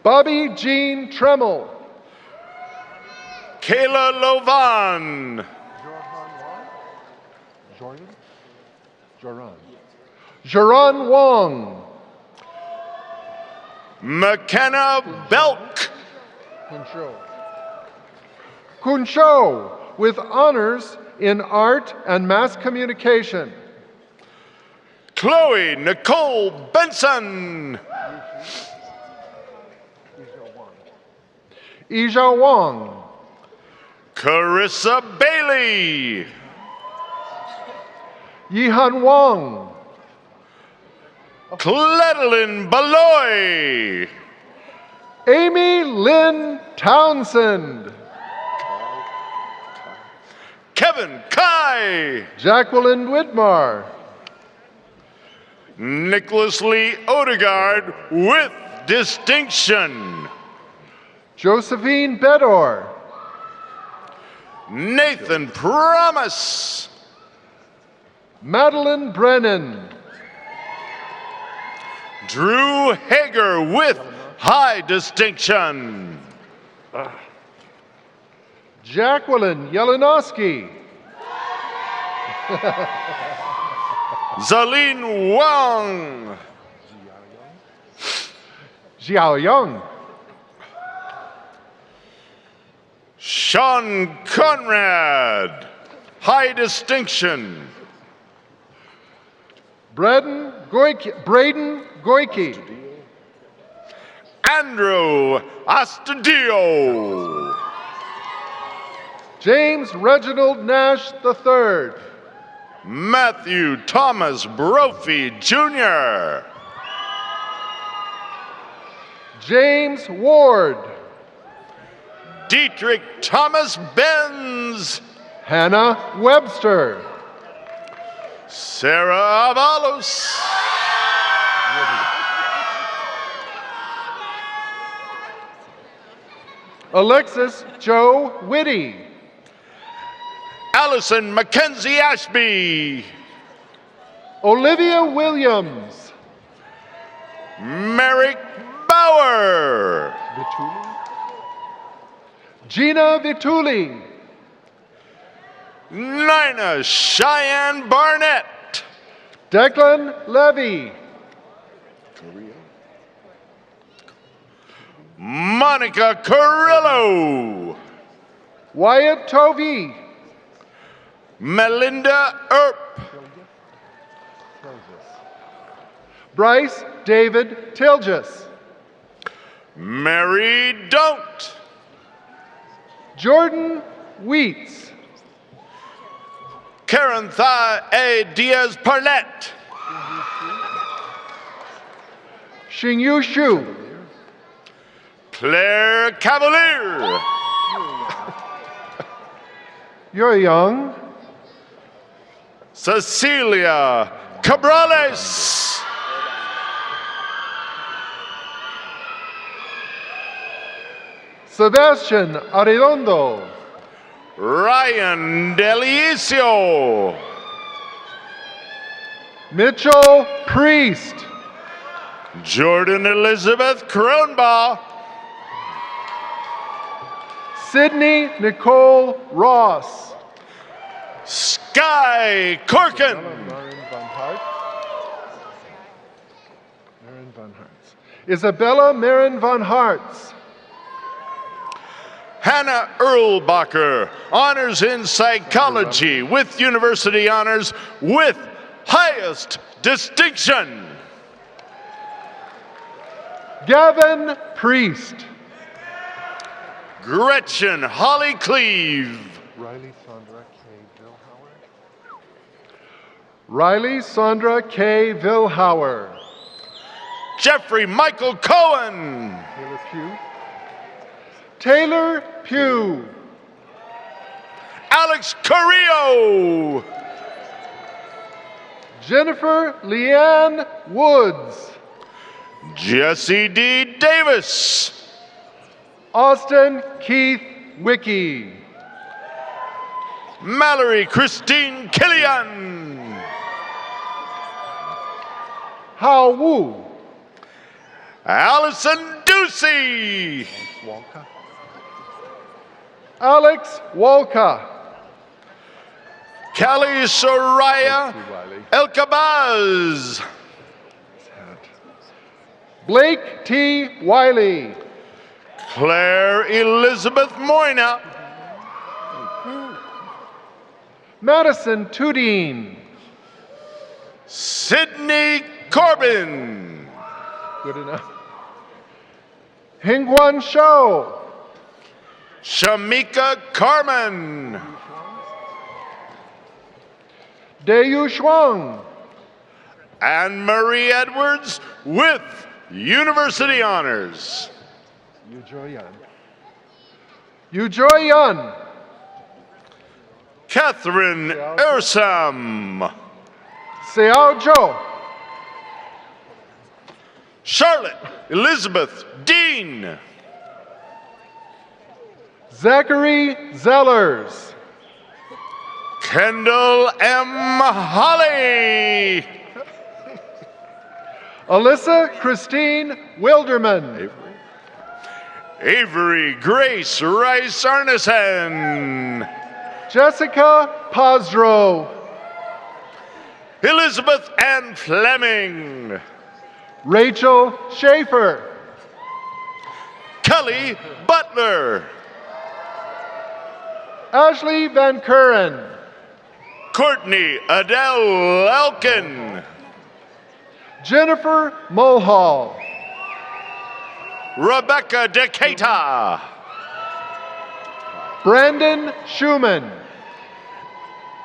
Bobby Jean Tremmel. Kayla Lovan. Jaron Wong. McKenna Belk. Kunsho with honors in art and mass communication. Chloe Nicole Benson. Ija Wong. Carissa Bailey. Yihan Wong. Cledeline Baloy. Amy Lynn Townsend. Kevin Kai. Jacqueline Whitmar. Nicholas Lee Odegaard with distinction. Josephine Bedor. Nathan Promise. Madeline Brennan. Drew Hager with high distinction. Jacqueline Yelinowski. Zaline Wang. Xiao Young. Sean Conrad, high distinction. Braden Goyke. Andrew Astudillo. James Reginald Nash III. Matthew Thomas Brophy Jr. James Ward. Dietrich Thomas Benz. Hannah Webster. Sarah Avalos. Alexis Joe Whitty. Allison Mackenzie Ashby. Olivia Williams. Merrick Bauer. Gina Vituli. Nina Cheyenne Barnett. Declan Levy. Monica Carrillo. Wyatt Tovey. Melinda Earp. Bryce David Tilgis. Mary Don't. Jordan Wheats. Karen A. Diaz Parlett. Xingyu Shu. Claire Cavalier. You're young. Cecilia Cabrales. Sebastian Arredondo. Ryan Delicio. Mitchell Priest. Jordan Elizabeth Kronbaugh. Sydney Nicole Ross. Sky Corkin. Isabella Marin von Hartz. Hannah Erlbacher, honors in psychology with university honors with highest distinction. Gavin Priest. Gretchen Holly Cleve. Riley Sandra K. Vilhauer. Riley Sandra K. Vilhauer. Jeffrey Michael Cohen. Taylor Pugh. Taylor Pugh. Alex Carrillo. Jennifer Leanne Woods. Jesse D. Davis. Austin Keith Wickie. Mallory Christine Killian. Hao Wu. Allison Ducey. Alex Walker. Kelly Soraya Elkabaz. Blake T. Wiley. Claire Elizabeth Moyna. Madison Tudine. Sydney Corbin. Good enough. Hingguan Shou. Shamika Carmen. Dayu Shuang. Anne Marie Edwards with University Honors. Yu Joy Yun. Catherine Ersam. Seao Zhou. Charlotte Elizabeth Dean. Zachary Zellers. Kendall M. Holly. Alyssa Christine Wilderman. Avery Grace Rice Arneson. Jessica Posdro. Elizabeth Ann Fleming. Rachel Schaefer. Kelly Butler. Ashley Van Curren. Courtney Adele Elkin. Jennifer Mulhall. Rebecca Decatur. Brandon Schumann.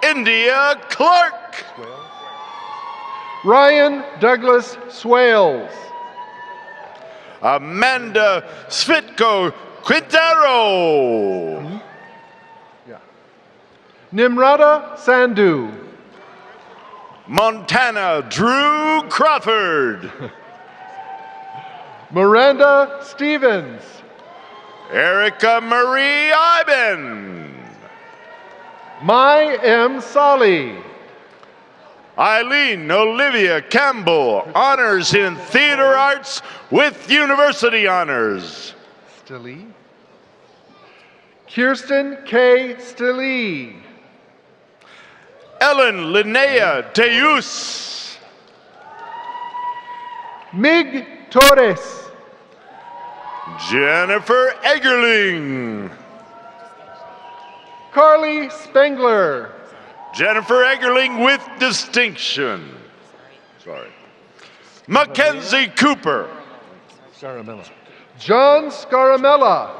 India Clark. Ryan Douglas Swales. Amanda Svitko Quintero. Nimrata Sandhu. Montana Drew Crawford. Miranda Stevens. Erica Marie Iben. Mai M. Sali. Eileen Olivia Campbell, honors in theater arts with University Honors. Stilly. Kirsten K. Stilly. Ellen Linnea Teus. Mig Torres. Jennifer Eggerling. Carly Spengler. Jennifer Eggerling with distinction. Sorry. Mackenzie Cooper. Scaramella. John Scaramella.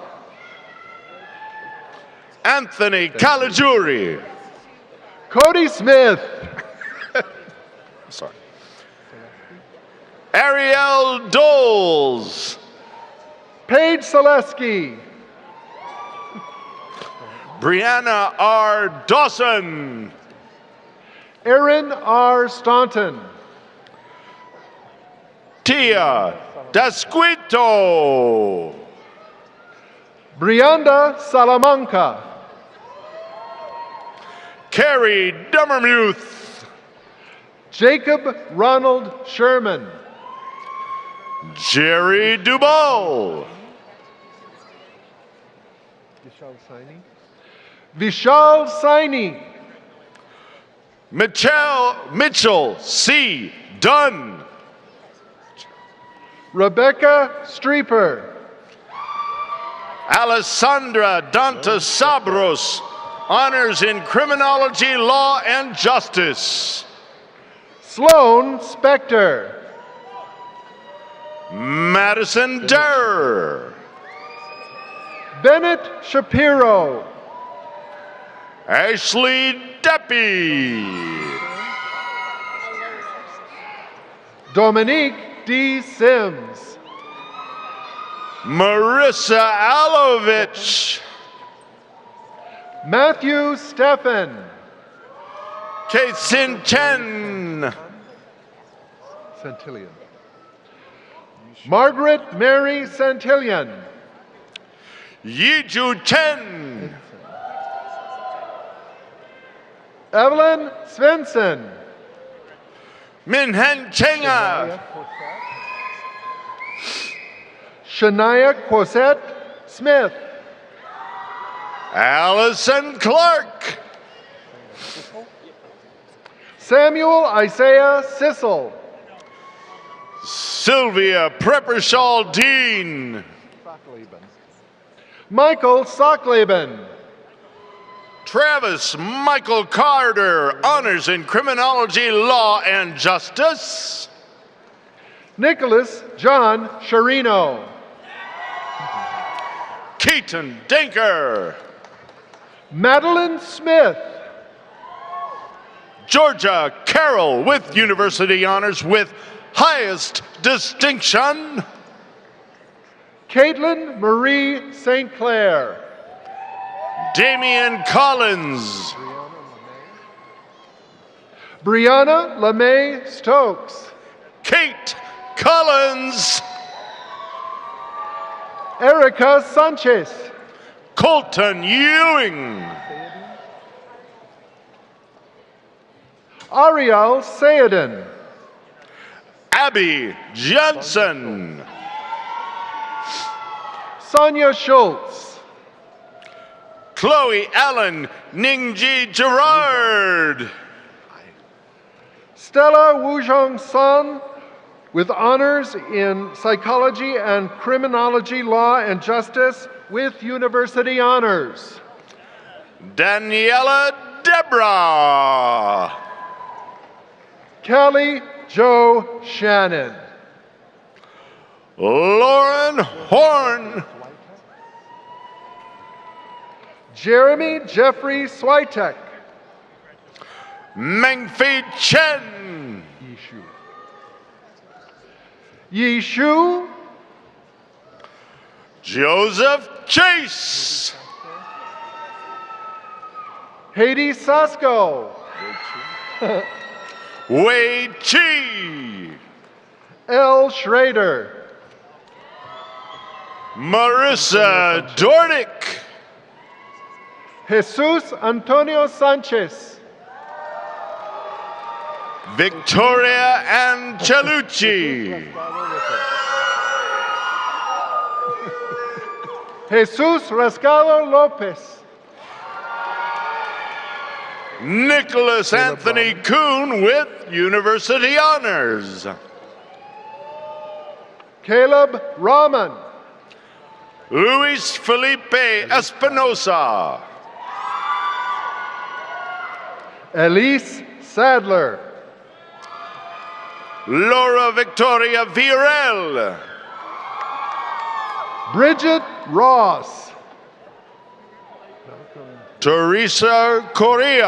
Anthony Caligiuri. Cody Smith. Sorry. Ariel Doles. Paige Selesky. Brianna R. Dawson. Erin R. Staunton. Tia Desquito. Brianda Salamanca. Carrie Dummermuth. Jacob Ronald Sherman. Jerry Dubal. Vishal Saini. Mitchell C. Dunn. Rebecca Streeper. Alessandra Dantas Sabros, honors in criminology, law, and justice. Sloan Spector. Madison Durr. Bennett Shapiro. Ashley Deppie. Dominique D. Sims. Marissa Alovich. Matthew Steffen. Kate Sin Chen. Santillion. Margaret Mary Santillion. Yiju Chen. Evelyn Svensson. Minhen Chenga. Shania Quosette Smith. Allison Clark. Samuel Isaiah Sissel. Sylvia Preppershaw Dean. Michael Sockleben. Travis Michael Carter, honors in criminology, law, and justice. Nicholas John Sharino. Keaton Dinker. Madeline Smith. Georgia Carroll with University Honors with highest distinction. Caitlin Marie St. Clair. Damian Collins. Brianna LeMay Stokes. Kate Collins. Erica Sanchez. Colton Ewing. Ariel Sayedin. Abby Johnson. Sonia Schultz. Chloe Allen Ningji Gerard. Stella Wuzhong Sun with honors in psychology and criminology, law and justice with university honors. Daniela Deborah. Kelly Jo Shannon. Lauren Horn. Jeremy Jeffrey Switek. Mengfei Chen. Yishu. Joseph Chase. Haiti Sasko. Wei Chi. L. Schrader. Marissa Dornick. Jesus Antonio Sanchez. Victoria Angelucci. Jesus Rascado Lopez. Nicholas Anthony Kuhn with University Honors. Caleb Rahman. Luis Felipe Espinosa. Elise Sadler. Laura Victoria Virel. Bridget Ross. Teresa Correa.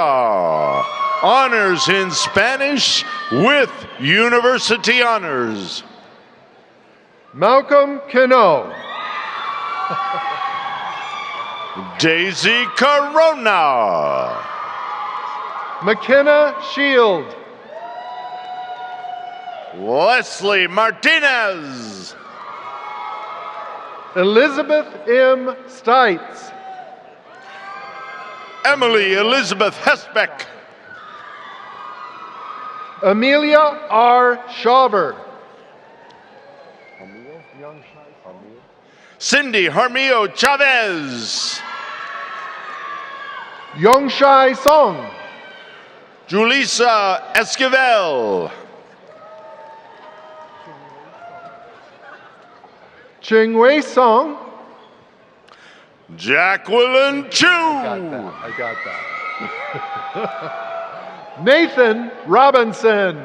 Honors in Spanish with University Honors. Malcolm Cano. Daisy Corona. McKenna Shield. Leslie Martinez. Elizabeth M. Stites. Emily Elizabeth Hesbeck. Amelia R. Shawver. Cindy Harmio Chavez. Yongshai Song. Julissa Esquivel. Chingwei Song. Jacqueline Chu. I got that. Nathan Robinson.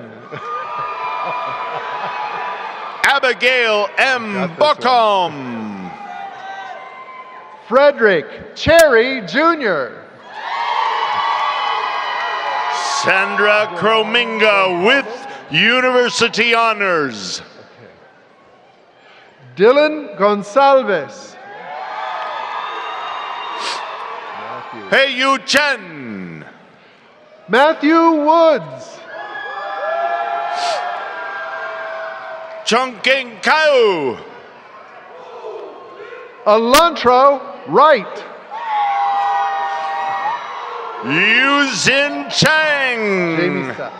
Abigail M. Bockham. Frederick Cherry Jr. Sandra Krominga with University Honors. Dylan Gonsalves. Hey Yu Chen. Matthew Woods. Chongqing Kau. Alantro Wright. Yuzin Chang. Jamie Stubbs.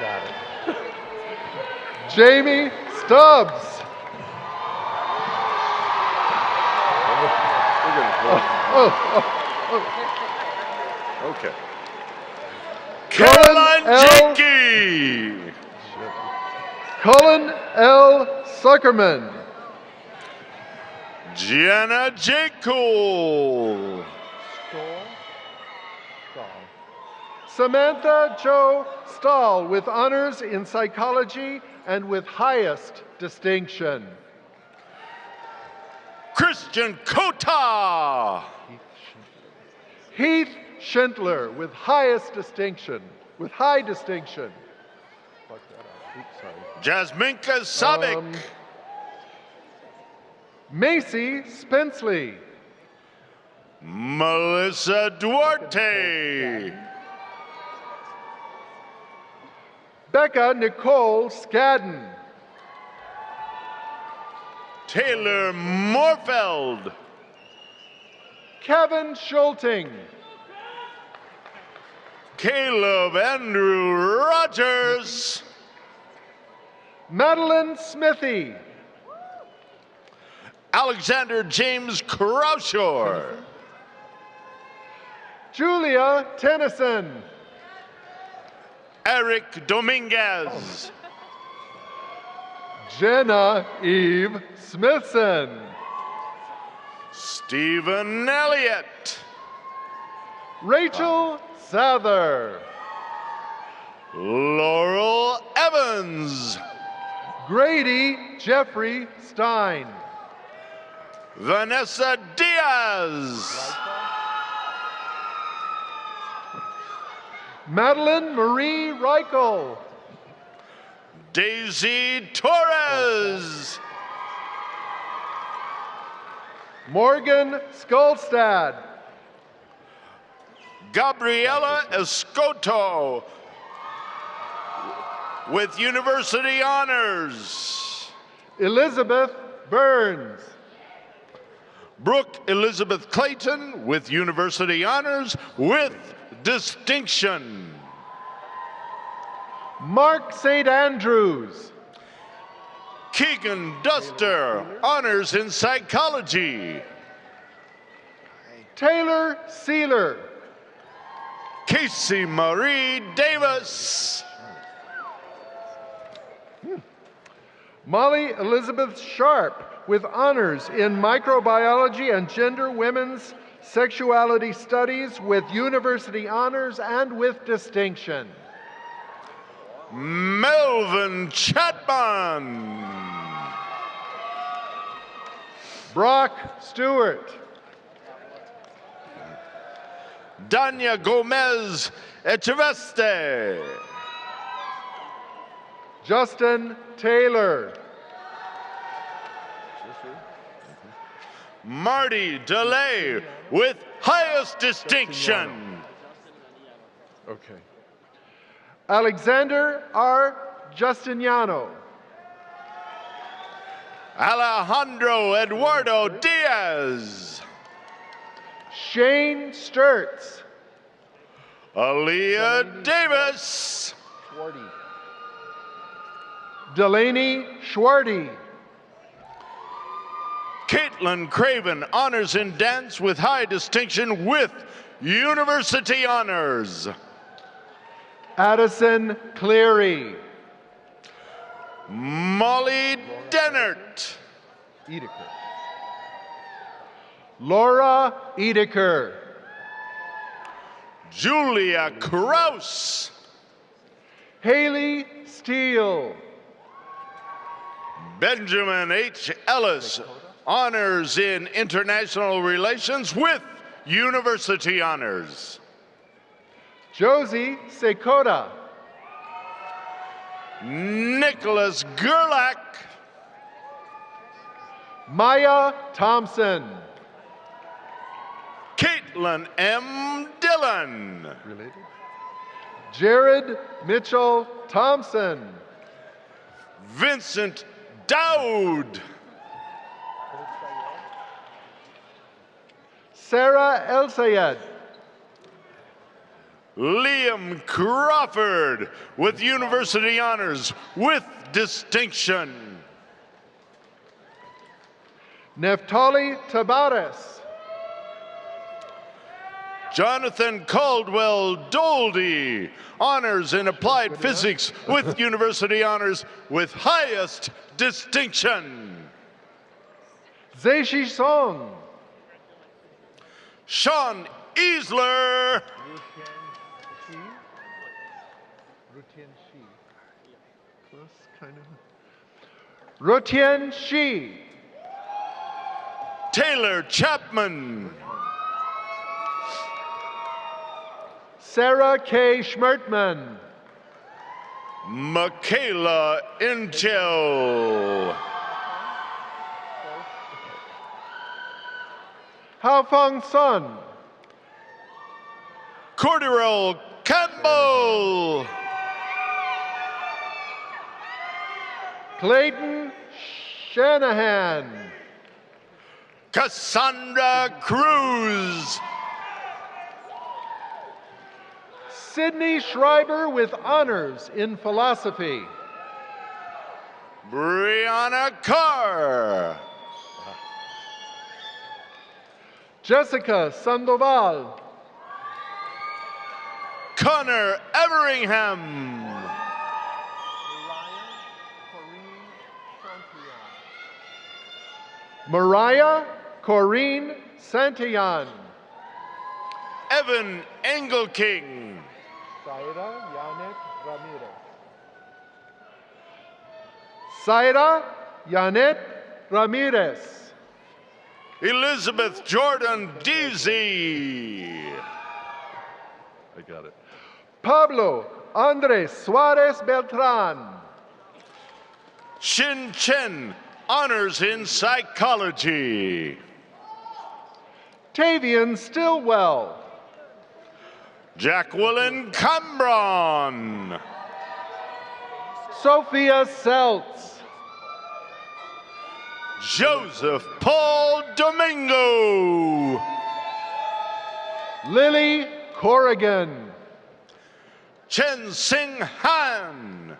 Got it. Jamie Stubbs. Okay. Caroline Jenke. Cullen L. Suckerman. Gianna J. Cole. Samantha Jo Stahl with honors in psychology and with highest distinction. Christian Kota. Heath Schindler with highest distinction, with high distinction. Fuck that up. Oops, sorry. Jasminka Savic. Macy Spenceley. Melissa Duarte. Becca Nicole Skadden. Taylor Morfeld. Kevin Schulting. Caleb Andrew Rogers. Madeline Smithy. Alexander James Croushore. Julia Tennyson. Eric Dominguez. Jenna Eve Smithson. Stephen Elliott. Rachel Sather. Laurel Evans. Grady Jeffrey Stein. Vanessa Diaz. Madeline Marie Reichel. Daisy Torres. Morgan Skolstad. Gabriela Escoto with University Honors. Elizabeth Burns. Brooke Elizabeth Clayton with University Honors with distinction. Mark St. Andrews. Keegan Duster, honors in psychology. Taylor Sealer. Casey Marie Davis. Molly Elizabeth Sharp with honors in microbiology and gender women's sexuality studies with university honors and with distinction. Melvin Chatman. Brock Stewart. Danya Gomez Echeveste. Justin Taylor. Marty DeLay with highest distinction. Okay. Alexander R. Justiniano. Alejandro Eduardo Diaz. Shane Sturts. Aaliyah Davis. Delaney Schwarty. Caitlin Craven, honors in dance with high distinction with university honors. Addison Cleary. Molly Dennert. Edeker. Laura Edeker. Julia Kraus. Haley Steele. Benjamin H. Ellis, honors in international relations with university honors. Josie Sekota. Nicholas Gerlach. Maya Thompson. Caitlin M. Dillon. Related? Jared Mitchell Thompson. Vincent Dowd. Sarah El-Sayed. Liam Crawford with university honors with distinction. Neftali Tabares. Jonathan Caldwell Doldy, honors in applied physics with university honors with highest distinction. Zeishi Song. Sean Easler. Rutien Shi. Taylor Chapman. Sarah K. Schmertman. Michaela Intel. Hao-Fang Sun. Cordero Campbell. Clayton Shanahan. Cassandra Cruz. Sydney Schreiber with honors in philosophy. Brianna Carr. Jessica Sandoval. Connor Everingham. Mariah Corrine Santillan. Evan Engelking. Saira Yanet Ramirez. Saira Yanet Ramirez. Elizabeth Jordan Deasy. I got it. Pablo Andres Suarez Beltran. Shin Chen, honors in psychology. Tavian Stillwell. Jacqueline Cambron. Sophia Seltz. Joseph Paul Domingo. Lily Corrigan. Chen Sing Han.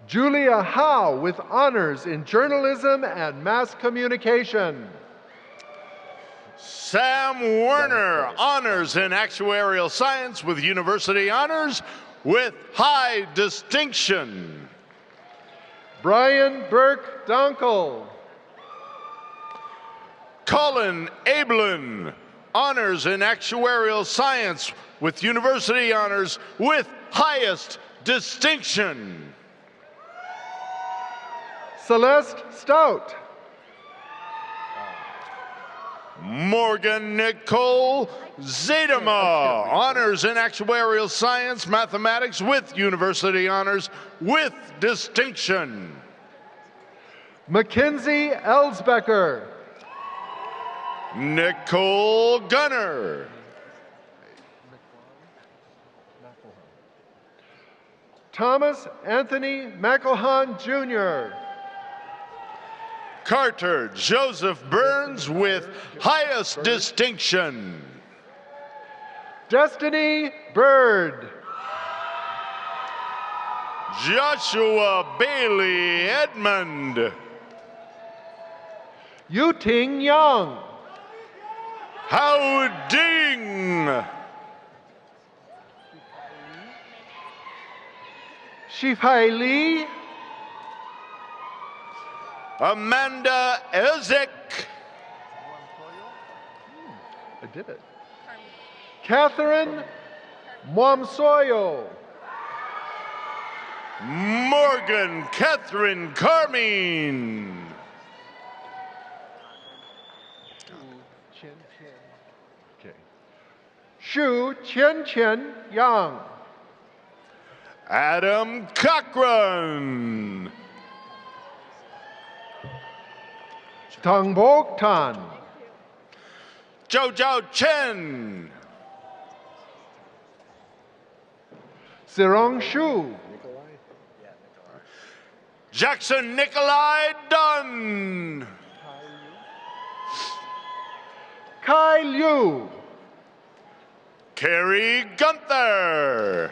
Julia Howe with honors in journalism and mass communication. Sam Werner, honors in actuarial science with university honors with high distinction. Brian Burke Dunkel. Colin Ablin, honors in actuarial science with university honors with highest distinction. Celeste Stout. Morgan Nicole Zedema, honors in actuarial science, mathematics with university honors with distinction. Mackenzie Elsbecker. Nicole Gunner. Thomas Anthony McElhan Jr. Carter Joseph Burns with highest distinction. Destiny Bird. Joshua Bailey Edmond. Yuting Young. Hao Ding. Shifai Lee. Amanda Ezek. I did it. Catherine Mwamsoyo. Morgan Catherine Carmine. Okay. Shu Chen Chen Yang. Adam Cochran. Tang Bok Tan. Jojo Chen. Sirong Shu. Jackson Nikolai Dunn. Kai Liu. Carrie Gunther.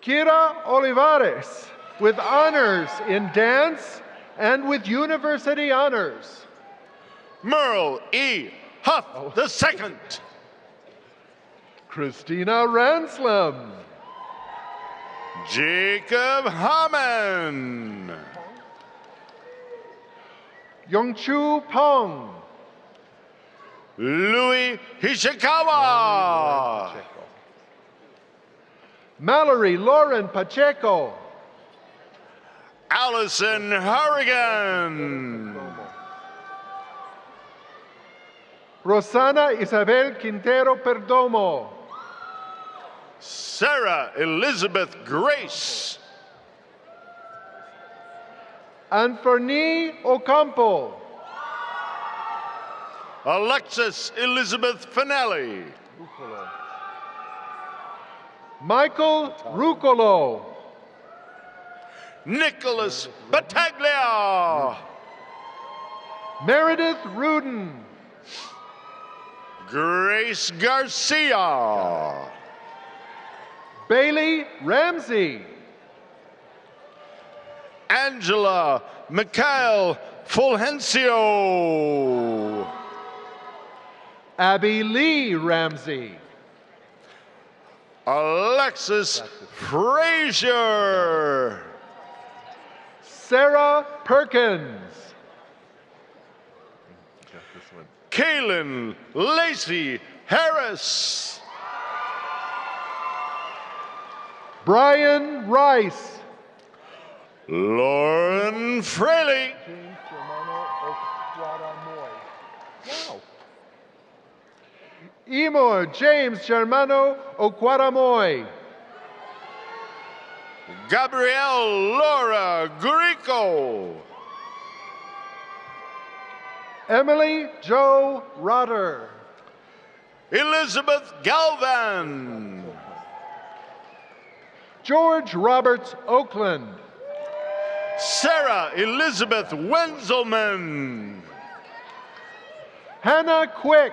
Kira Olivares with honors in dance and with university honors. Merle E. Huff II. Christina Ranslam. Jacob Hammond. Yongchu Pong. Louis Hishikawa. Mallory Lauren Pacheco. Allison Harrigan. Rosana Isabel Quintero Perdomo. Sarah Elizabeth Grace. Anthony Ocampo. Alexis Elizabeth Finelli. Michael Ruccolo. Nicholas Battaglia. Meredith Rudin. Grace Garcia. Bailey Ramsey. Angela Mikhail Fulgencio. Abby Lee Ramsey. Alexis Frazier. Sarah Perkins. Kaylin Lacey Harris. Brian Rice. Lauren Fraley. Emor James Germano Oquaramoy. Gabrielle Laura Greco. Emily Jo Rotter. Elizabeth Galvan. George Roberts Oakland. Sarah Elizabeth Wenzelman. Hannah Quick.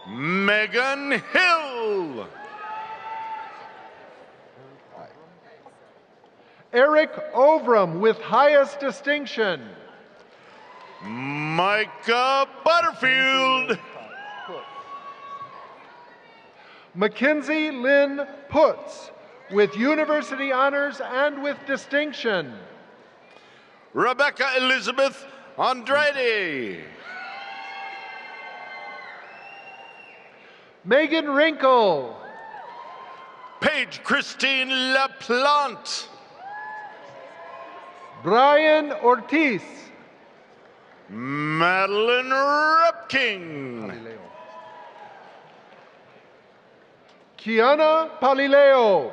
Megan Hill. Eric Ovram with highest distinction. Micah Butterfield. Mackenzie Lynn Putz with university honors and with distinction. Rebecca Elizabeth Andrade. Megan Wrinkle. Paige Christine LaPlante. Brian Ortiz. Madeline Repking. Kiana Palileo.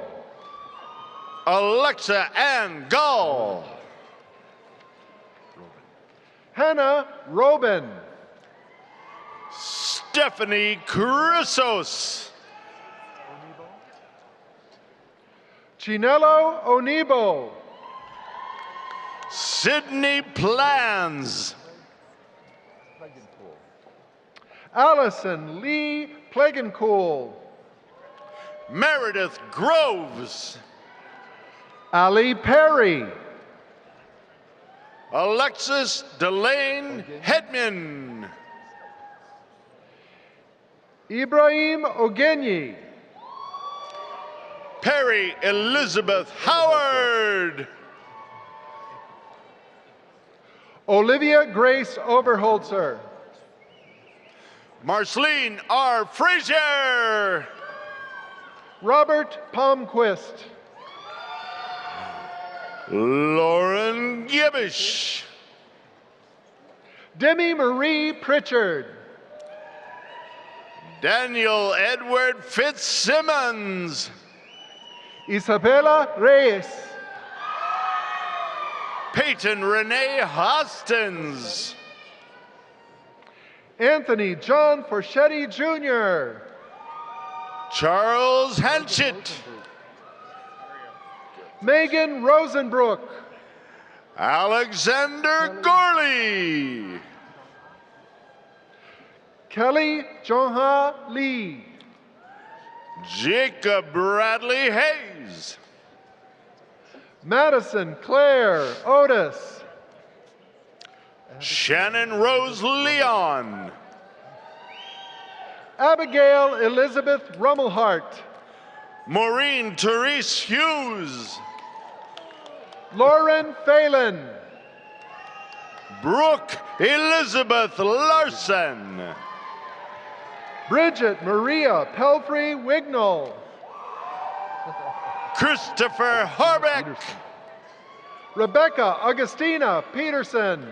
Alexa Ann Gall. Hannah Robin. Stephanie Chrysos. Chinelo Onibo. Sydney Plans. Allison Lee Plegancool. Meredith Groves. Ali Perry. Alexis Delane Hedman. Ibrahim Ogenyi. Perry Elizabeth Howard. Olivia Grace Overholzer. Marceline R. Frazier. Robert Palmquist. Lauren Gibbish. Demi Marie Pritchard. Daniel Edward Fitzsimmons. Isabella Reyes. Peyton Renee Hostins. Anthony John Forschetti Jr. Charles Hanchett. Megan Rosenbrook. Alexander Gorley. Kelly Jongha Lee. Jacob Bradley Hayes. Madison Claire Otis. Shannon Rose Leon. Abigail Elizabeth Rummelhart. Maureen Therese Hughes. Lauren Phelan. Brooke Elizabeth Larson. Bridget Maria Pelfrey Wignall. Christopher Harbeck. Rebecca Augustina Peterson.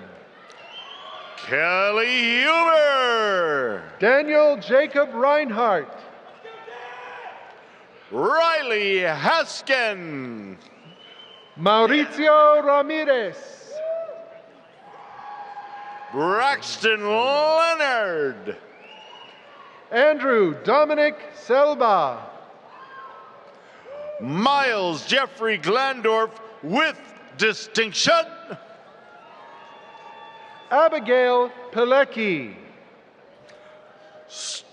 Kelly Huber. Daniel Jacob Reinhardt. Riley Haskin. Mauricio Ramirez. Braxton Leonard. Andrew Dominic Selba. Miles Jeffrey Glandorf with distinction. Abigail Pilecki.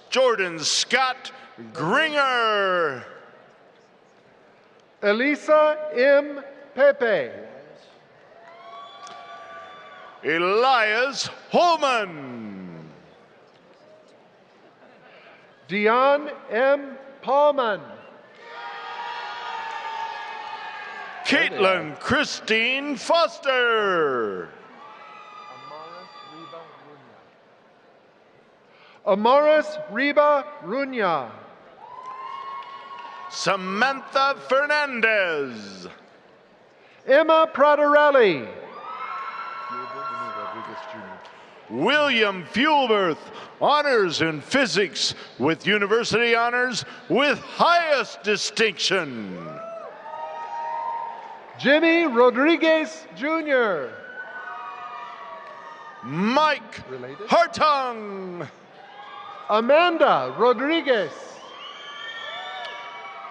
Jordan Scott Gringer. Elisa M. Pepe. Elias Holman. Dion M. Paulman. Caitlin Christine Foster. Amaris Riba Runya. Samantha Fernandez. Emma Pradarelli. William Fuelberth, honors in physics with university honors with highest distinction. Jimmy Rodriguez Jr. Mike Hartung. Amanda Rodriguez.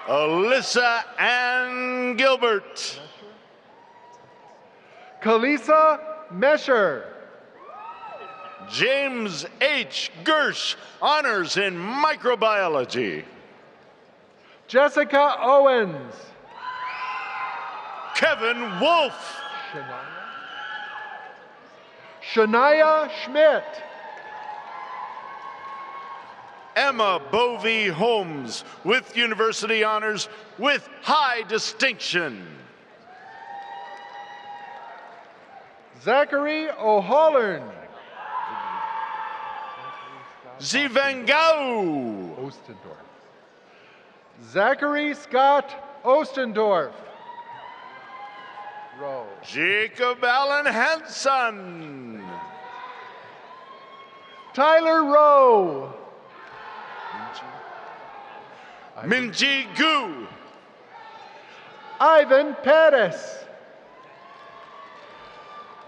Alyssa Ann Gilbert. Kalisa Mesher. James H. Gersh, honors in microbiology. Jessica Owens. Kevin Wolf. Shania Schmidt. Emma Bovey Holmes with university honors with high distinction. Zachary O'Hollern. Zivangau. Ostendorf. Zachary Scott Ostendorf. Rowe. Jacob Allen Hanson. Tyler Rowe. Minji Gu. Ivan Pettis.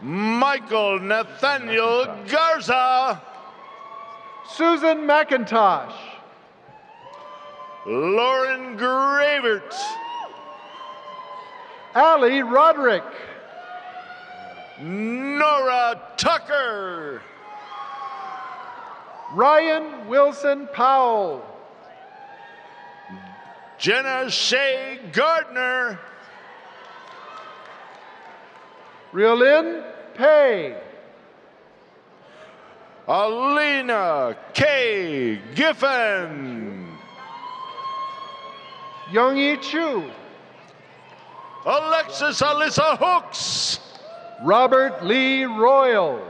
Michael Nathaniel Garza. Susan McIntosh. Lauren Gravert. Allie Roderick. Nora Tucker. Ryan Wilson Powell. Jenna Shea Gardner. Riolyn Pay. Alina K. Giffen. Youngyi Chu. Alexis Alyssa Hooks. Robert Lee Royal.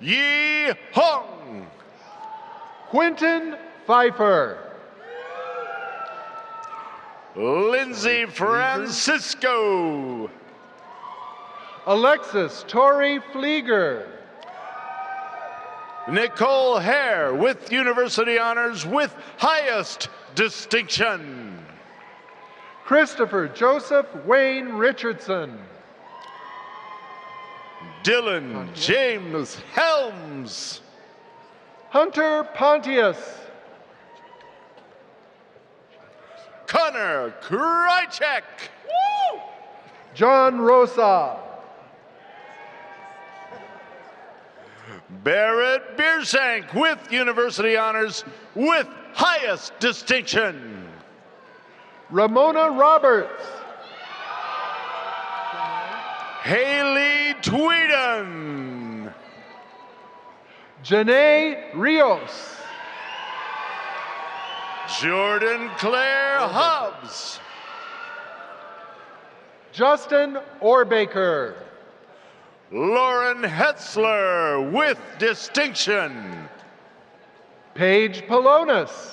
Yi Hong. Quentin Pfeiffer. Lindsay Francisco. Alexis Torrey Flieger. Nicole Hare with university honors with highest distinction. Christopher Joseph Wayne Richardson. Dylan James Helms. Hunter Pontius. Connor Krychek. John Rosa. Barrett Beersank with university honors with highest distinction. Ramona Roberts. Haley Tweeden. Janae Rios. Jordan Claire Hubbs. Justin Orbaker. Lauren Hetzler with distinction. Paige Polonis.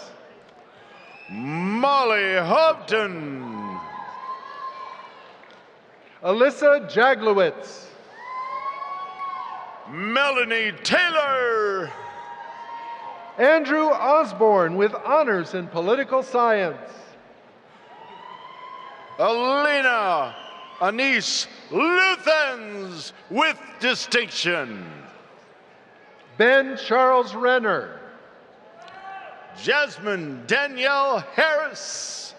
Molly Hovden. Alyssa Jaglowitz. Melanie Taylor. Andrew Osborne with honors in political science. Elena Anise Luthens with distinction. Ben Charles Renner. Jasmine Danielle Harris.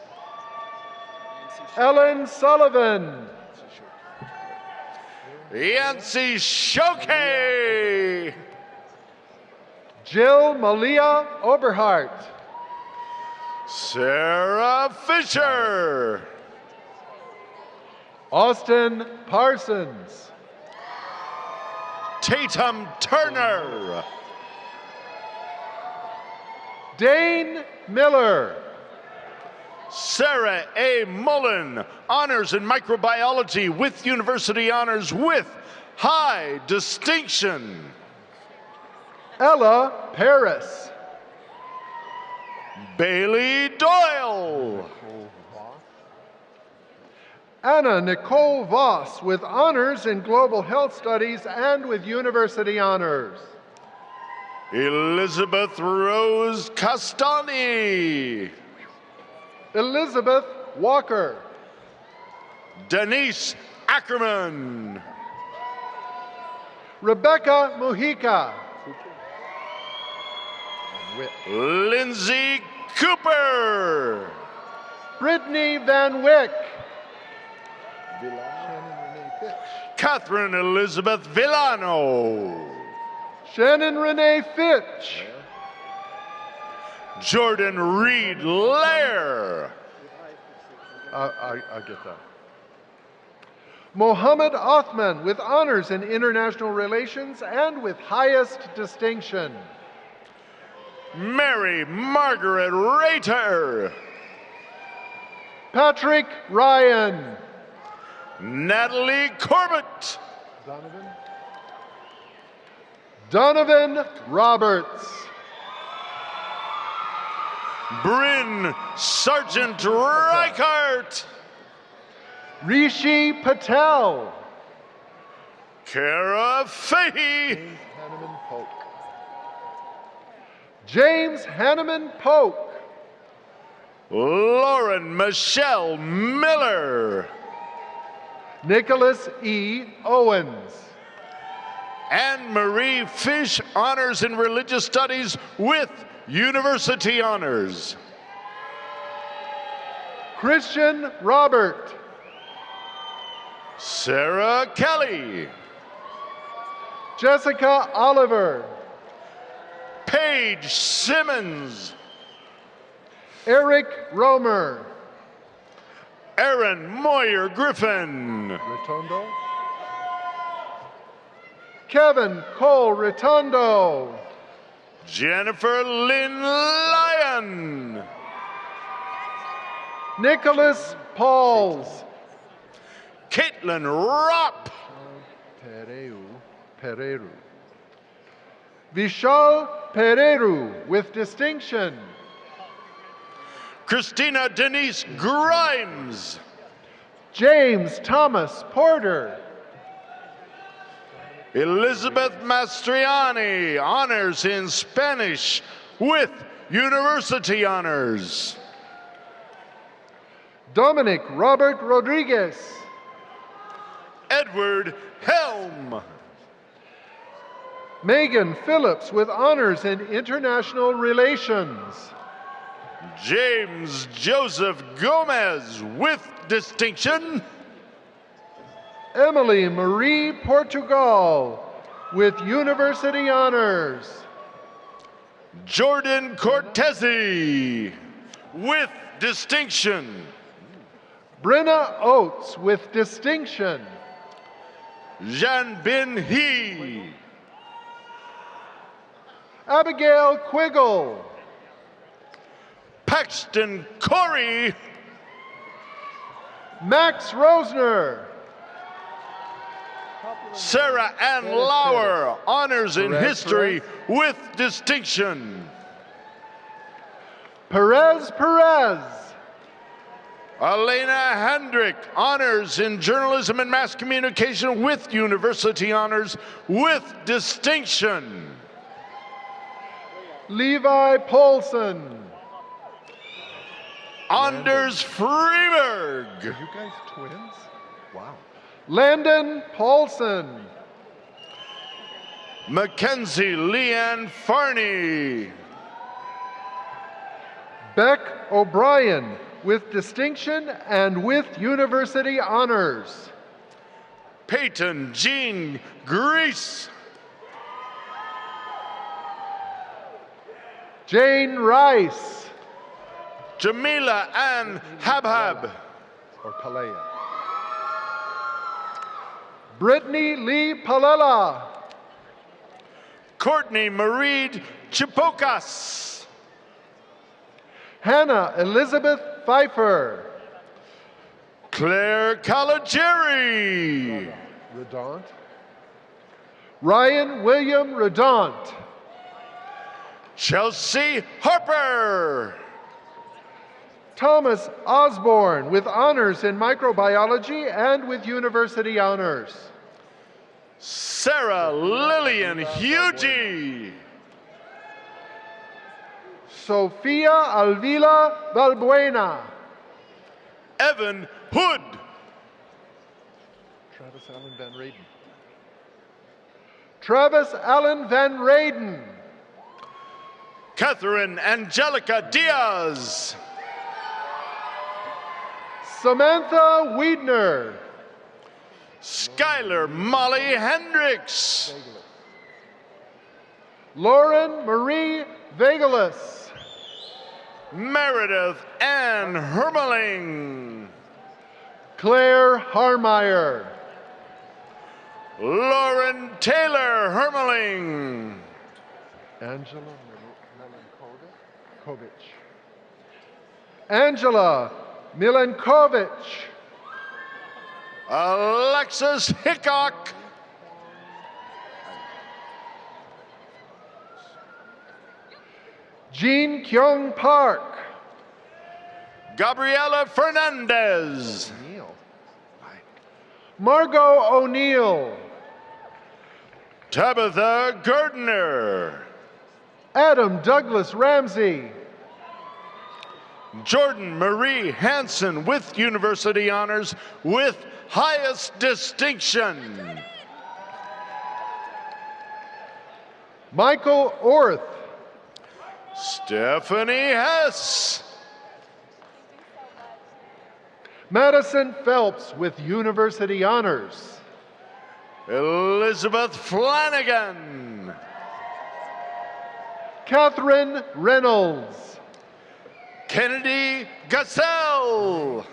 Ellen Sullivan. Yancy Shoke. Jill Malia Oberhart. Sarah Fisher. Austin Parsons. Tatum Turner. Dane Miller. Sarah A. Mullen, honors in microbiology with university honors with high distinction. Ella Paris. Bailey Doyle. Anna Nicole Voss with honors in global health studies and with university honors. Elizabeth Rose Castani. Elizabeth Walker. Denise Ackerman. Rebecca Mujica. Lindsay Cooper. Brittany Van Wyck. Catherine Elizabeth Villano. Shannon Renee Fitch. Jordan Reed Lair. I get that. Mohammed Othman with honors in international relations and with highest distinction. Mary Margaret Rater. Patrick Ryan. Natalie Corbett. Donovan Roberts. Bryn Sargent Reichart. Rishi Patel. Kara Fahey. James Hanneman Polk. Lauren Michelle Miller. Nicholas E. Owens. Anne Marie Fish, honors in religious studies with university honors. Christian Robert. Sarah Kelly. Jessica Oliver. Paige Simmons. Eric Romer. Aaron Moyer Griffin. Rotondo. Kevin Cole Rotondo. Jennifer Lynn Lyon. Nicholas Pauls. Caitlin Ropp. Pereru. Vishal Pereru with distinction. Christina Denise Grimes. James Thomas Porter. Elizabeth Mastriani, honors in Spanish with university honors. Dominic Robert Rodriguez. Edward Helm. Megan Phillips with honors in international relations. James Joseph Gomez with distinction. Emily Marie Portugal with university honors. Jordan Cortese with distinction. Brenna Oates with distinction. Jean Bin He. Abigail Quiggle. Paxton Corey. Max Rosner. Sarah Ann Lauer, honors in history with distinction. Perez. Elena Hendrick, honors in journalism and mass communication with university honors with distinction. Levi Paulson. Anders Freeberg. Are you guys twins? Wow. Landon Paulson. Mackenzie Leanne Farney. Beck O'Brien, with distinction and with university honors. Peyton Jean Grease. Jane Rice. Jamila Ann Habhab. Or Palea. Brittany Lee Palela. Courtney Marie Chipocas. Hannah Elizabeth Pfeiffer. Claire Caligeri. Redaunt. Ryan William Redaunt. Chelsea Harper. Thomas Osborne, with honors in microbiology and with university honors. Sarah Lillian Hugie. Sofia Alvila Valbuena. Evan Hood. Travis Allen Van Rayden. Travis Allen Van Rayden. Catherine Angelica Diaz. Samantha Wiedner. Skylar Molly Hendricks. Lauren Marie Vegalis. Meredith Ann Hermeling. Claire Harmeyer. Lauren Taylor Hermeling. Angela Milankovic. Angela Milankovic. Alexis Hickok. Jean Kyung Park. Gabriela Fernandez. Margot O'Neill. Tabitha Gardner. Adam Douglas Ramsey. Jordan Marie Hansen with university honors with highest distinction. Michael Orth. Stephanie Hess. Madison Phelps with university honors. Elizabeth Flanagan. Catherine Reynolds. Kennedy Gassell.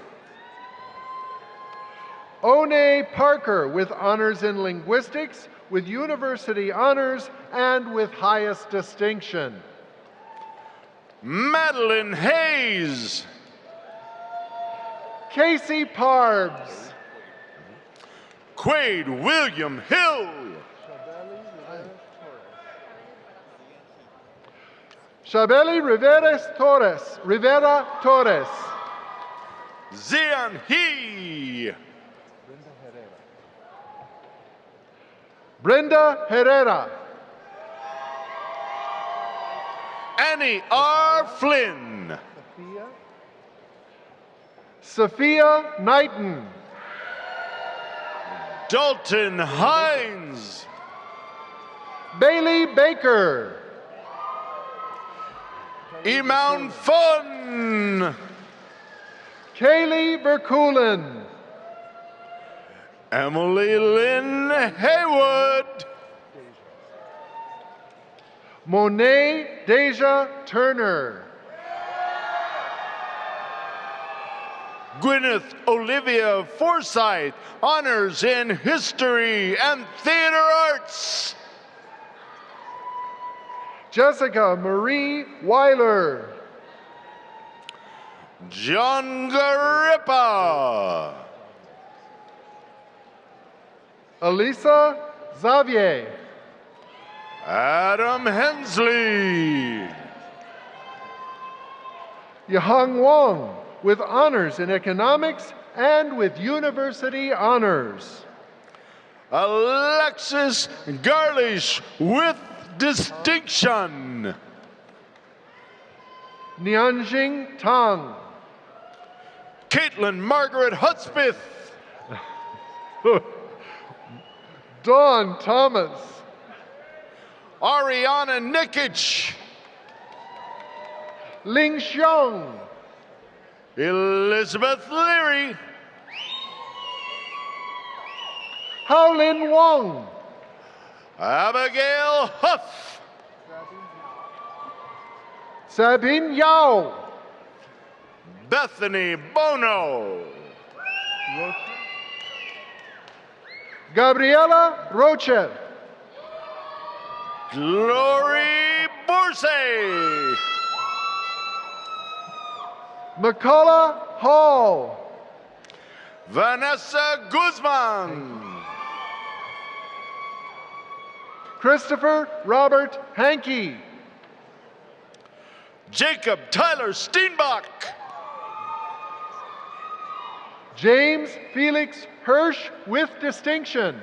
One Parker with honors in linguistics, with university honors, and with highest distinction. Madeline Hayes. Casey Parbs. Quade William Hill. Shabeli Rivera Torres. Zian He. Brenda Herrera. Annie R. Flynn. Sophia Knighton. Dalton Hines. Bailey Baker. Iman Fun. Kaylee Verkulen. Emily Lynn Haywood. Monet Deja Turner. Gwyneth Olivia Forsyth, honors in history and theater arts. Jessica Marie Weiler. John Garippa. Elisa Xavier. Adam Hensley. Yahang Wong. with honors in economics and with university honors. Alexis Garlish with distinction. Nianjing Tang. Caitlin Margaret Hudspeth. Dawn Thomas. Ariana Nikic. Ling Xiong. Elizabeth Leary. Haolin Wong. Abigail Huff. Sabine Yao. Bethany Bono. Gabriela Roche. Glory Borsay. McCullough Hall. Vanessa Guzman. Christopher Robert Hankey. Jacob Tyler Steenbach. James Felix Hirsch with distinction.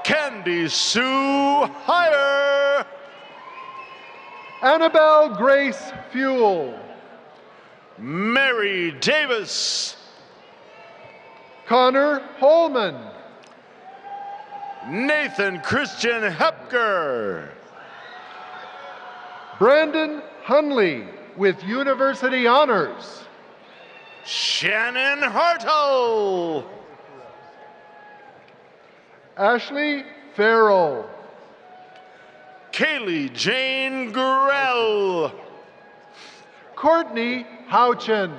Candy Sue Heyer. Annabelle Grace Fuel. Mary Davis. Connor Holman. Nathan Christian Hepker. Brandon Hunley with university honors. Shannon Hartle. Ashley Farrell. Kaylee Jane Gurrell. Courtney Houchin.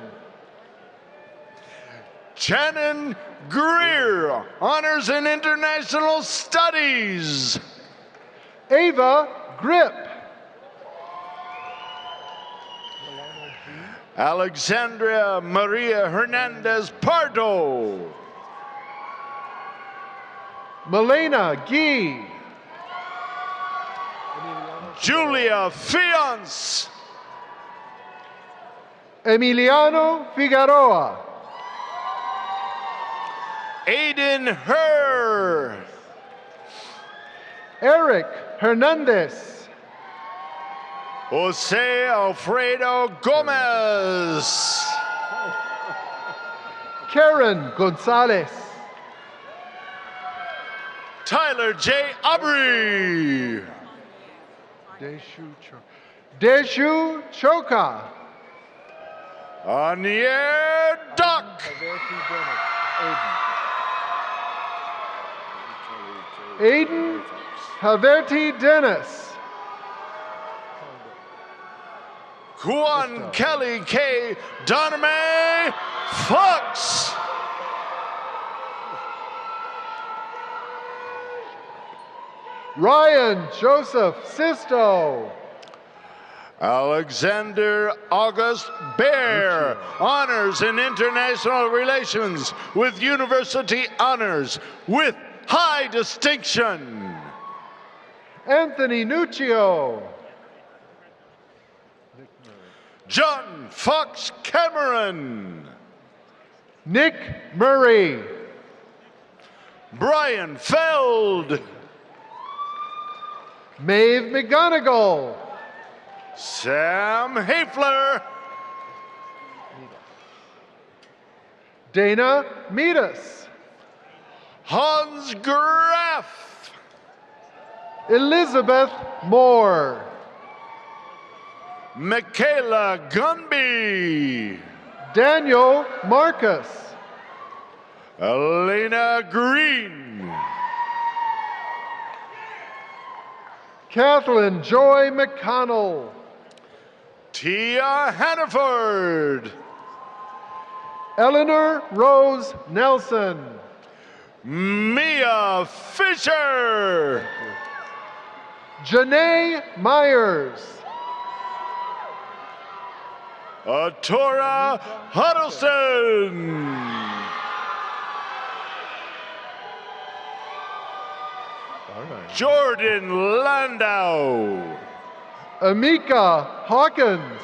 Shannon Greer, Honors in International Studies. Ava Grip. Alexandria Maria Hernandez Pardo. Milena Gee. Julia Fiance. Emiliano Figueroa. Aiden Herr. Eric Hernandez. Jose Alfredo Gomez. Karen Gonzalez. Tyler J. Aubrey. Deshu Choka. Anier Duck. Aiden Haverty Dennis. Juan Kelly K. Doname Fox. Ryan Joseph Sisto. Alexander August Bear, Honors in International Relations with University Honors with high distinction. Anthony Nuccio. John Fox Cameron. Nick Murray. Brian Feld. Maeve McGonigal. Sam Hafler. Dana Meadus. Hans Graff. Elizabeth Moore. Michaela Gumby. Daniel Marcus. Elena Green. Kathleen Joy McConnell. Tia Hannaford. Eleanor Rose Nelson. Mia Fisher. Janae Myers. Atora Huddleston. Jordan Landau. Amika Hawkins.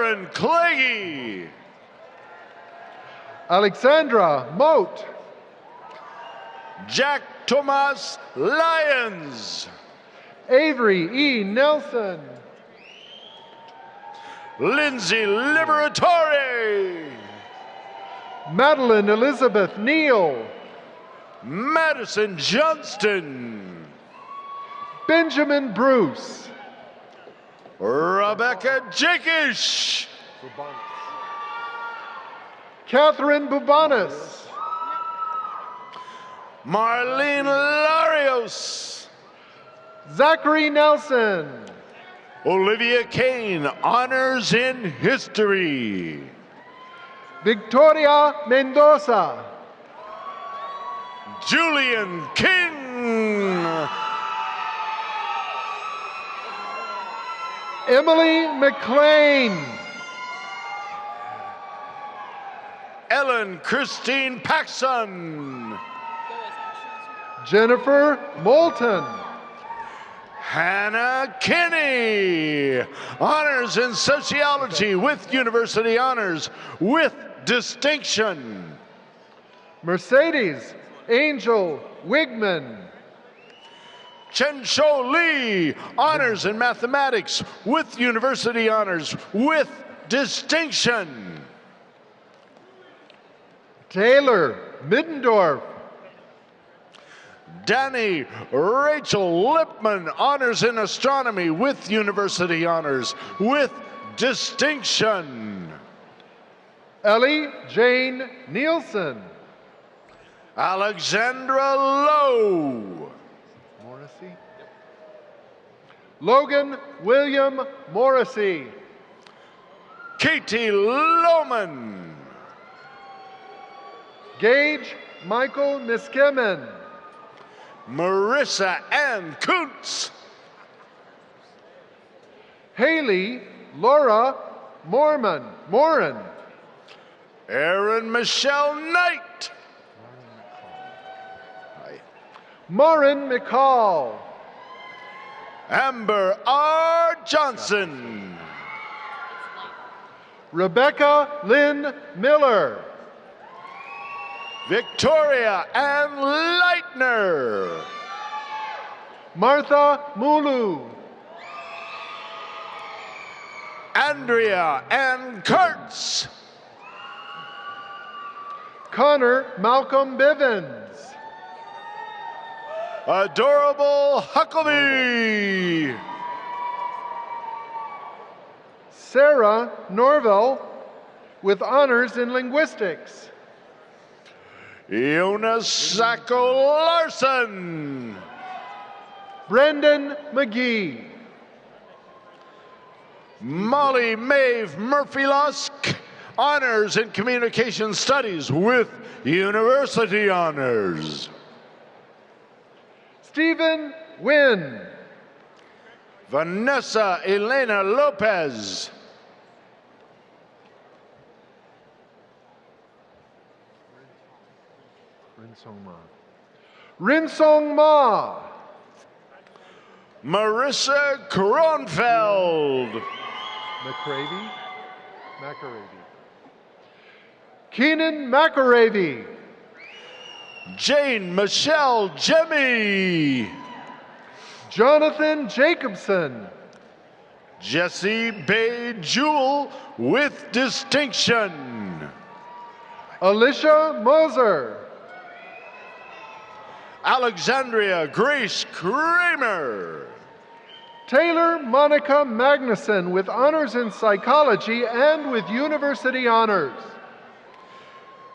Lauren Clagy. Alexandra Moat. Jack Tomas Lyons. Avery E. Nelson. Lindsay Liberatore. Madeline Elizabeth Neal. Madison Johnston. Benjamin Bruce. Rebecca Jakish. Catherine Bubanis. Marlene Larios. Zachary Nelson. Olivia Kane, Honors in History. Victoria Mendoza. Julian King. Emily McLean. Ellen Christine Paxson. Jennifer Moulton. Hannah Kinney. Honors in Sociology with University Honors with distinction. Mercedes Angel Wigman. Chen-Sho Lee. Honors in Mathematics with University Honors with distinction. Taylor Middendorf. Danny Rachel Lipman, Honors in Astronomy with University Honors with distinction. Ellie Jane Nielsen. Alexandra Lowe. Morrissey. Logan William Morrissey. Katie Lohman. Gage Michael Niskimen. Marissa Ann Kuntz. Haley Laura Morin. Erin Michelle Knight. Maureen McCall. Amber R. Johnson. Rebecca Lynn Miller. Victoria Ann Leitner. Martha Mulu. Andrea Ann Kurtz. Connor Malcolm Bivens. Adorable Huckabee. Sarah Norville with honors in linguistics. Jonas Sacco Larson. Brendan McGee. Molly Maeve Murphy-Lusk, Honors in Communication Studies with University Honors. Stephen Wynn. Vanessa Elena Lopez. Rinsong Ma. Marissa Kronfeld. McCravey. Keenan McAravey. Jane Michelle Jemmy. Jonathan Jacobson. Jesse Bay Jewell with distinction. Alicia Moser. Alexandria Grace Kramer. Taylor Monica Magnuson with honors in psychology and with university honors.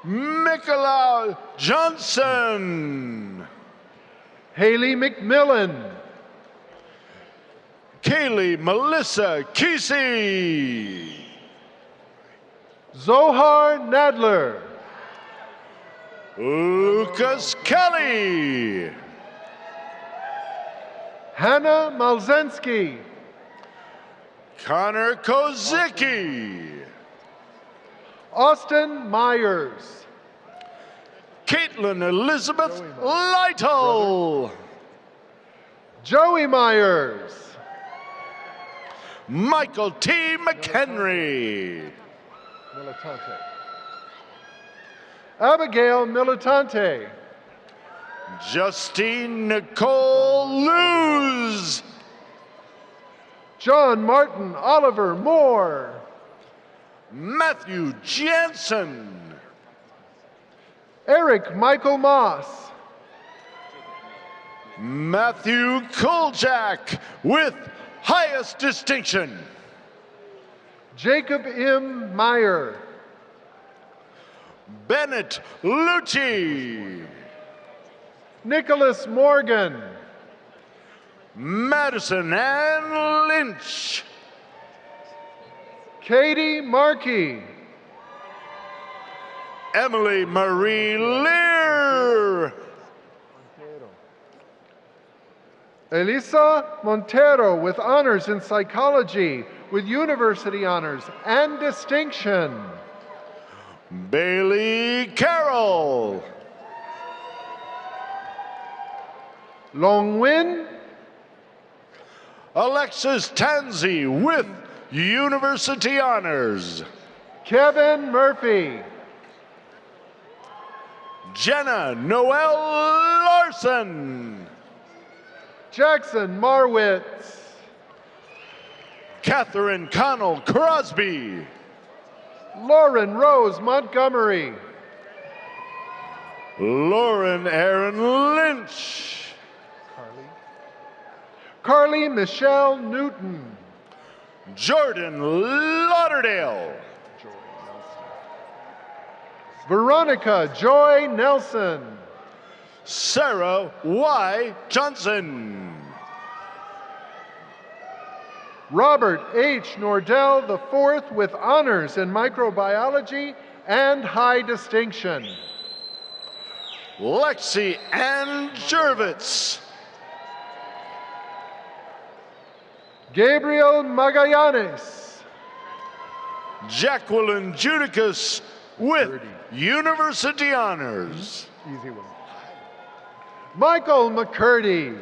Mikola Johnson. Haley McMillan. Kaylee Melissa Kesey. Zohar Nadler. Lucas Kelly. Hannah Malzensky. Connor Kozicki. Austin Myers. Caitlin Elizabeth Lytle. Joey Myers. Michael T. McHenry. Militante. Abigail Militante. Justine Nicole Luz. John Martin Oliver Moore. Matthew Jansen. Eric Michael Moss. Matthew Kolchak with highest distinction. Jacob M. Meyer. Bennett Lucci. Nicholas Morgan. Madison Ann Lynch. Katie Markey. Emily Marie Lear. Elisa Montero with honors in psychology with university honors and distinction. Bailey Carroll. Long Win. Alexis Tanzi with university honors. Kevin Murphy. Jenna Noel Larson. Jackson Marwitz. Catherine Connell Crosby. Lauren Rose Montgomery. Lauren Aaron Lynch. Carly Michelle Newton. Jordan Lauderdale. Veronica Joy Nelson. Sarah Y. Johnson. Robert H. Nordell IV with honors in microbiology and high distinction. Lexi Ann Jervitz. Gabriel Magallanes. Jacqueline Judicus with university honors. Easy one. Michael McCurdy.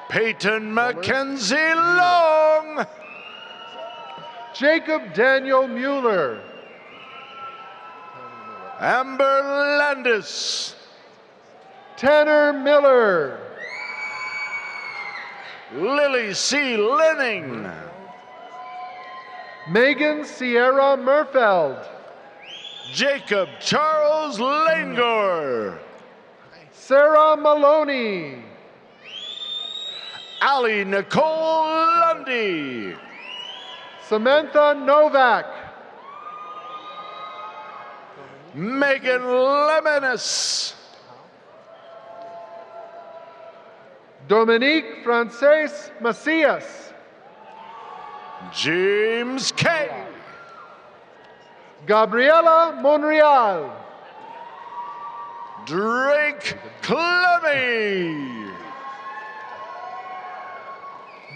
Peyton Mackenzie Long. Jacob Daniel Mueller. Amber Landis. Tanner Miller. Lily C. Lenning. Megan Sierra Murfeld. Jacob Charles Langor. Sarah Maloney. Allie Nicole Lundy. Samantha Novak. Megan Lemonis. Dominique Frances Macias. James K. Gabriela Monreal. Drake Clemmy.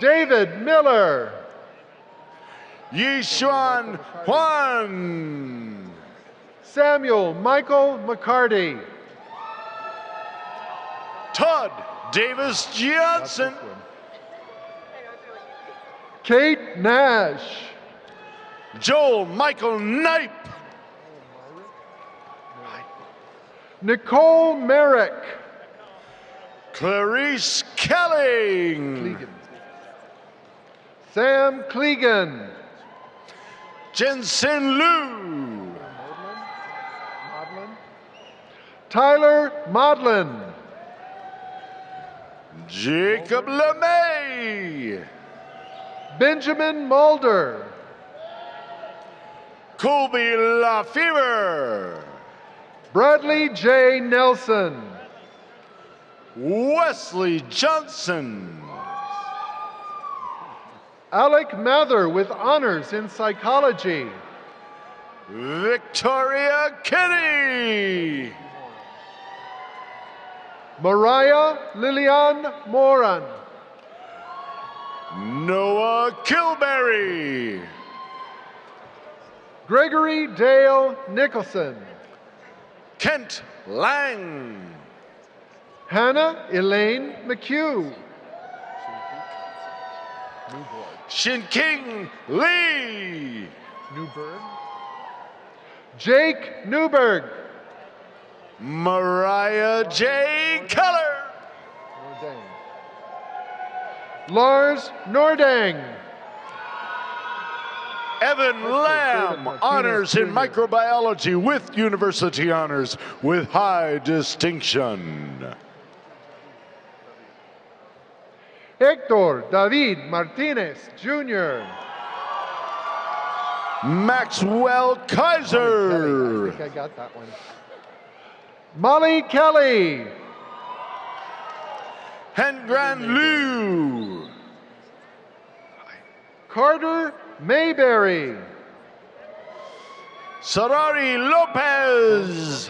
David Miller. Yishuan Juan. Samuel Michael McCarty. Todd Davis Johnson. Kate Nash. Joel Michael Knipe. Nicole Merrick. Clarice Kelly. Sam Clegan. Jensen Liu. Tyler Modlin. Jacob LeMay. Benjamin Mulder. Colby LaFever. Bradley J. Nelson. Wesley Johnson. Alec Mather with honors in psychology. Victoria Kitty. Mariah Lillian Moran. Noah Kilberry. Gregory Dale Nicholson. Kent Lang. Hannah Elaine McHugh. Shin-King Lee. Newberg. Jake Newberg. Mariah J. Keller. Lars Nordang. Evan Lamb, honors in microbiology with university honors with high distinction. Hector David Martinez, Jr. Maxwell Kaiser. I think I got that one. Molly Kelly. Hengran Liu. Carter Mayberry. Sarari Lopez.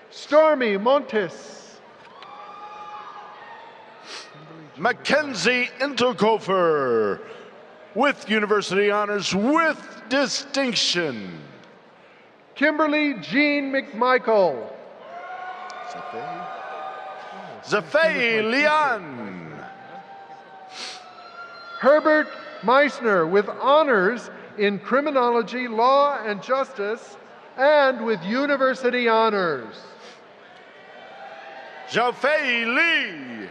Stormy Montes. Mackenzie Interkofer with university honors with distinction. Kimberly Jean McMichael. Zafei Lian. Herbert Meissner with honors in criminology, law, and justice, and with university honors. Zhaofei Li.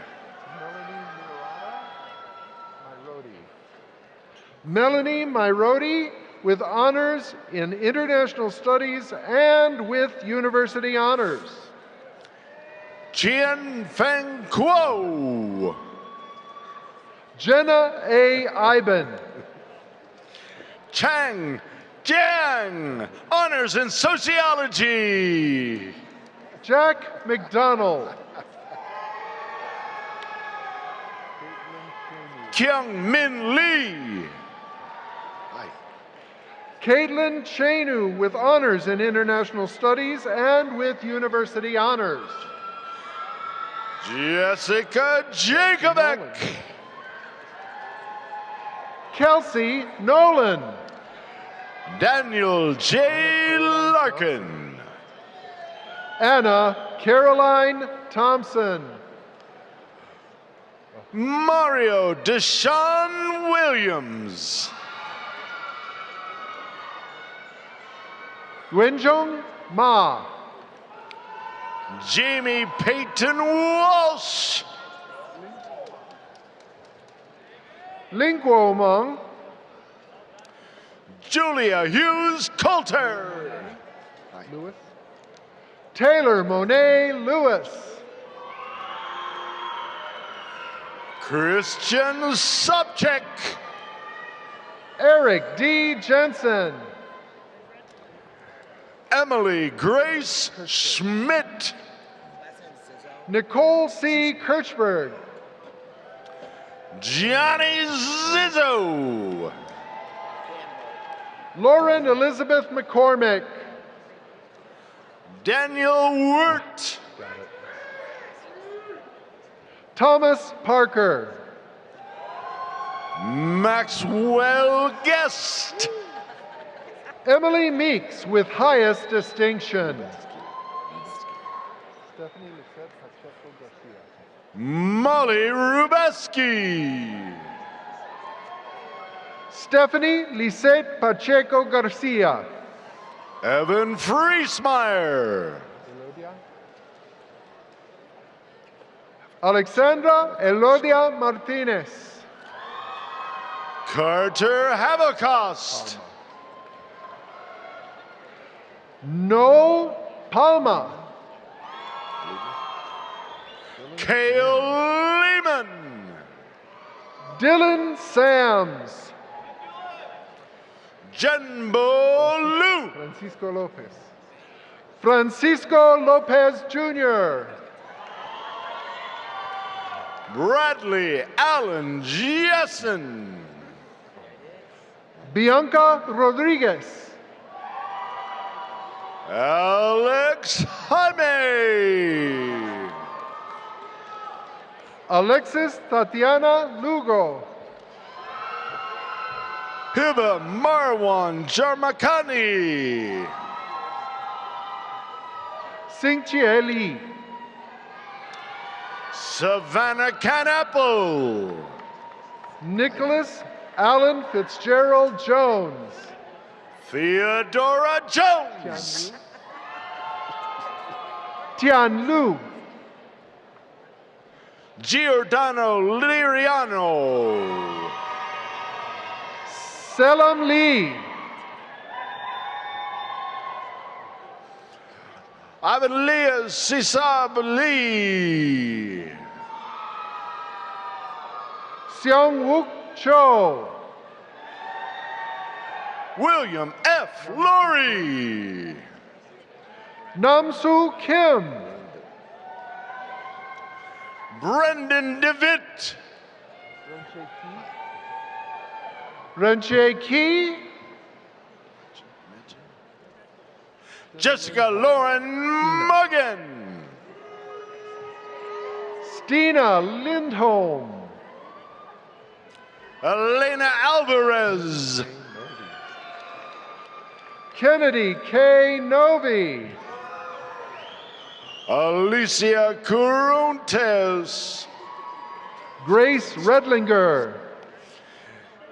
Melanie Mairodi with honors in international studies and with university honors. Chien Feng Kuo. Jenna A. Iben. Chang Jiang, honors in sociology. Jack McDonald. Kyung Min Lee. Caitlin Chenu with honors in international studies and with university honors. Jessica Jacobek. Kelsey Nolan. Daniel J. Larkin. Anna Caroline Thompson. Mario Deshaun Williams. Wenjong Ma. Jamie Peyton Walsh. Lingguo Meng. Julia Hughes Coulter. Lewis. Taylor Monet Lewis. Christian Sobchak. Eric D. Jensen. Emily Grace Schmidt. Nicole C. Kirchberg. Johnny Zizzo. Lauren Elizabeth McCormick. Daniel Wirt. Thomas Parker. Maxwell Guest. Emily Meeks with highest distinction. Molly Rubeski. Stephanie Lisette Pacheco Garcia. Evan Friesmeyer. Alexandra Elodia Martinez. Carter Havocost. No Palma. Cale Lehman. Dylan Sams. Jenbo Liu. Francisco Lopez. Francisco Lopez Jr. Bradley Allen Jessen. Bianca Rodriguez. Alex Jaime. Alexis Tatiana Lugo. Hiba Marwan Jarmakani. Xingqie Li. Savannah Canapple. Nicholas Allen Fitzgerald Jones. Theodora Jones. Tian Lu. Giordano Liriano. Selam Lee. Avenlia Sisab Lee. Seong Wook Cho. William F. Lurie. Namsoo Kim. Brendan DeVitt. Renche Key. Jessica Lauren Muggen. Stina Lindholm. Elena Alvarez. Kennedy K. Novi. Alicia Curuntes. Grace Redlinger.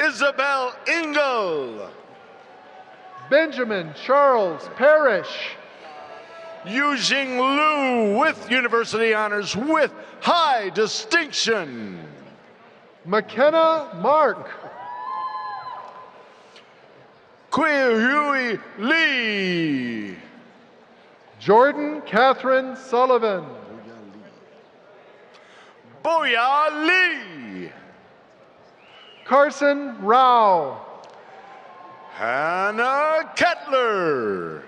Isabel Engel. Benjamin Charles Parrish. Yujing Liu with University Honors with high distinction. McKenna Mark. Hui Lee. Jordan Catherine Sullivan. Boya Lee. Carson Rao. Hannah Kettler.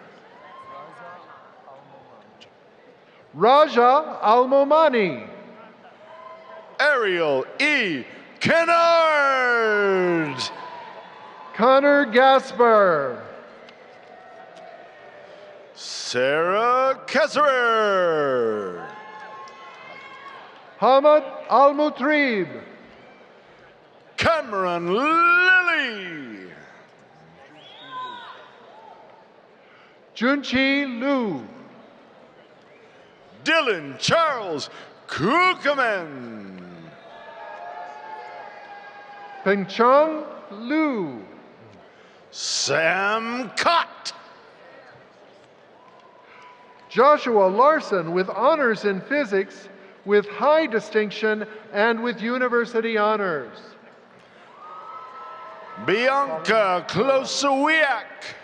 Raja Almomani. Ariel E. Kennard. Connor Gasper. Sarah Kesserer. Hamad Al-Mutrib. Cameron Lilly. Junchi Liu. Dylan Charles Kukaman. Pengchong Liu. Sam Cott. Joshua Larson with honors in physics with high distinction and with university honors. Bianca Klosowiak.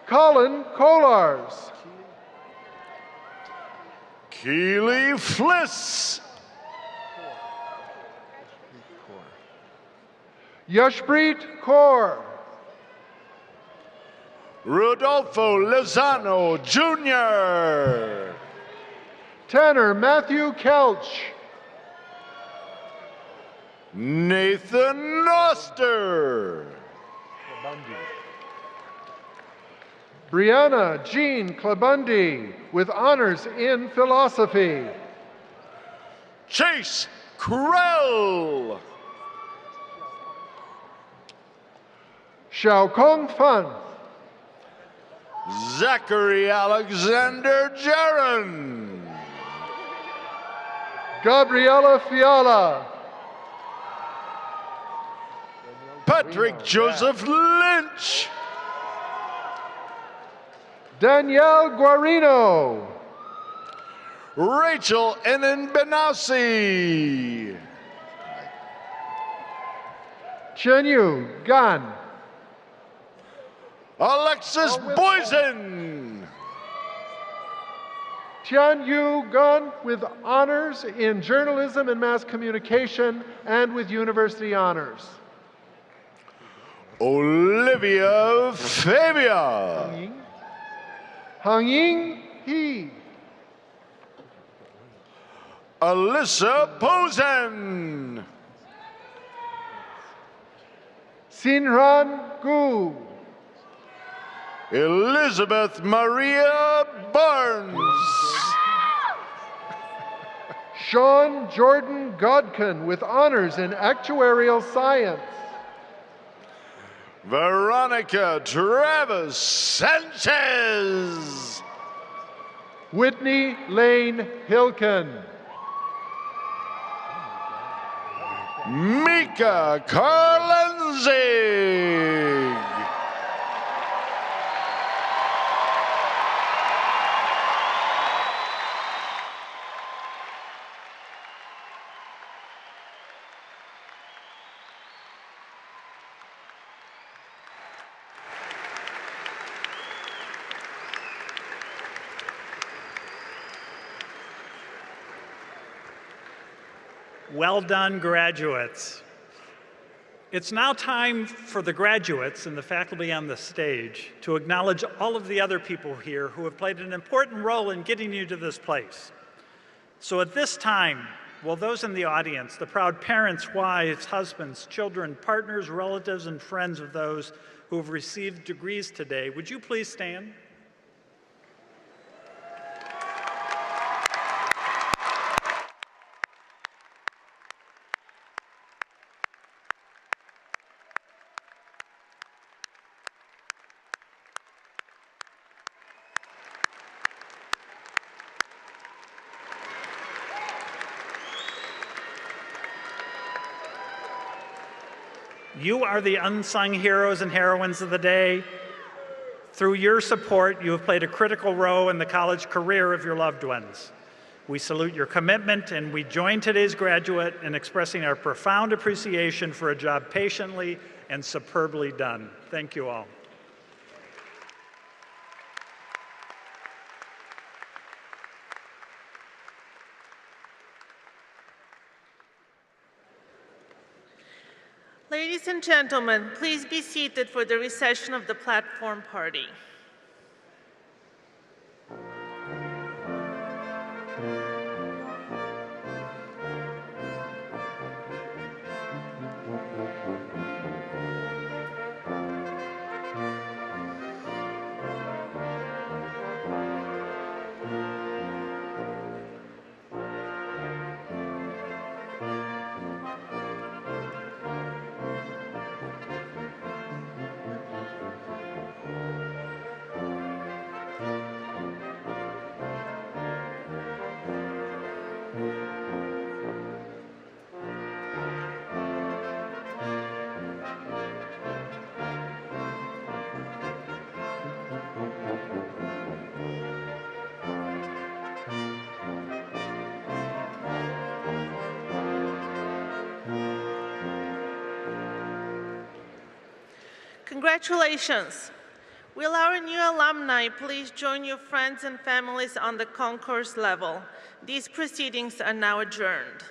Colin Kolars. Keely Fliss. Yashpreet Kaur. Rodolfo Lozano Jr. Tanner Matthew Kelch. Nathan Noster. Brianna Jean Klabundi with honors in philosophy. Chase Krell. Xiaokong Fan. Zachary Alexander Jaron. Gabriela Fiala. Patrick Joseph Lynch. Danielle Guarino. Rachel Enan Benassi. Chenyu Gan. Alexis Boysen. Tian Yu Gun with honors in journalism and mass communication and with university honors. Olivia Fabia. Hangying He. Alyssa Posen. Sinran Gu. Elizabeth Maria Barnes. Sean Jordan Godkin with honors in actuarial science. Veronica Travis Sanchez. Whitney Lane Hilkin. Mika Karlenzig. Well done, graduates. It's now time for the graduates and the faculty on the stage to acknowledge all of the other people here who have played an important role in getting you to this place. So at this time, will those in the audience, the proud parents, wives, husbands, children, partners, relatives, and friends of those who have received degrees today, would you please stand? You are the unsung heroes and heroines of the day. Through your support, you have played a critical role in the college career of your loved ones. We salute your commitment, and we join today's graduate in expressing our profound appreciation for a job patiently and superbly done. Thank you all. Ladies and gentlemen, please be seated for the recession of the platform party. Congratulations. Will our new alumni please join your friends and families on the concourse level? These proceedings are now adjourned.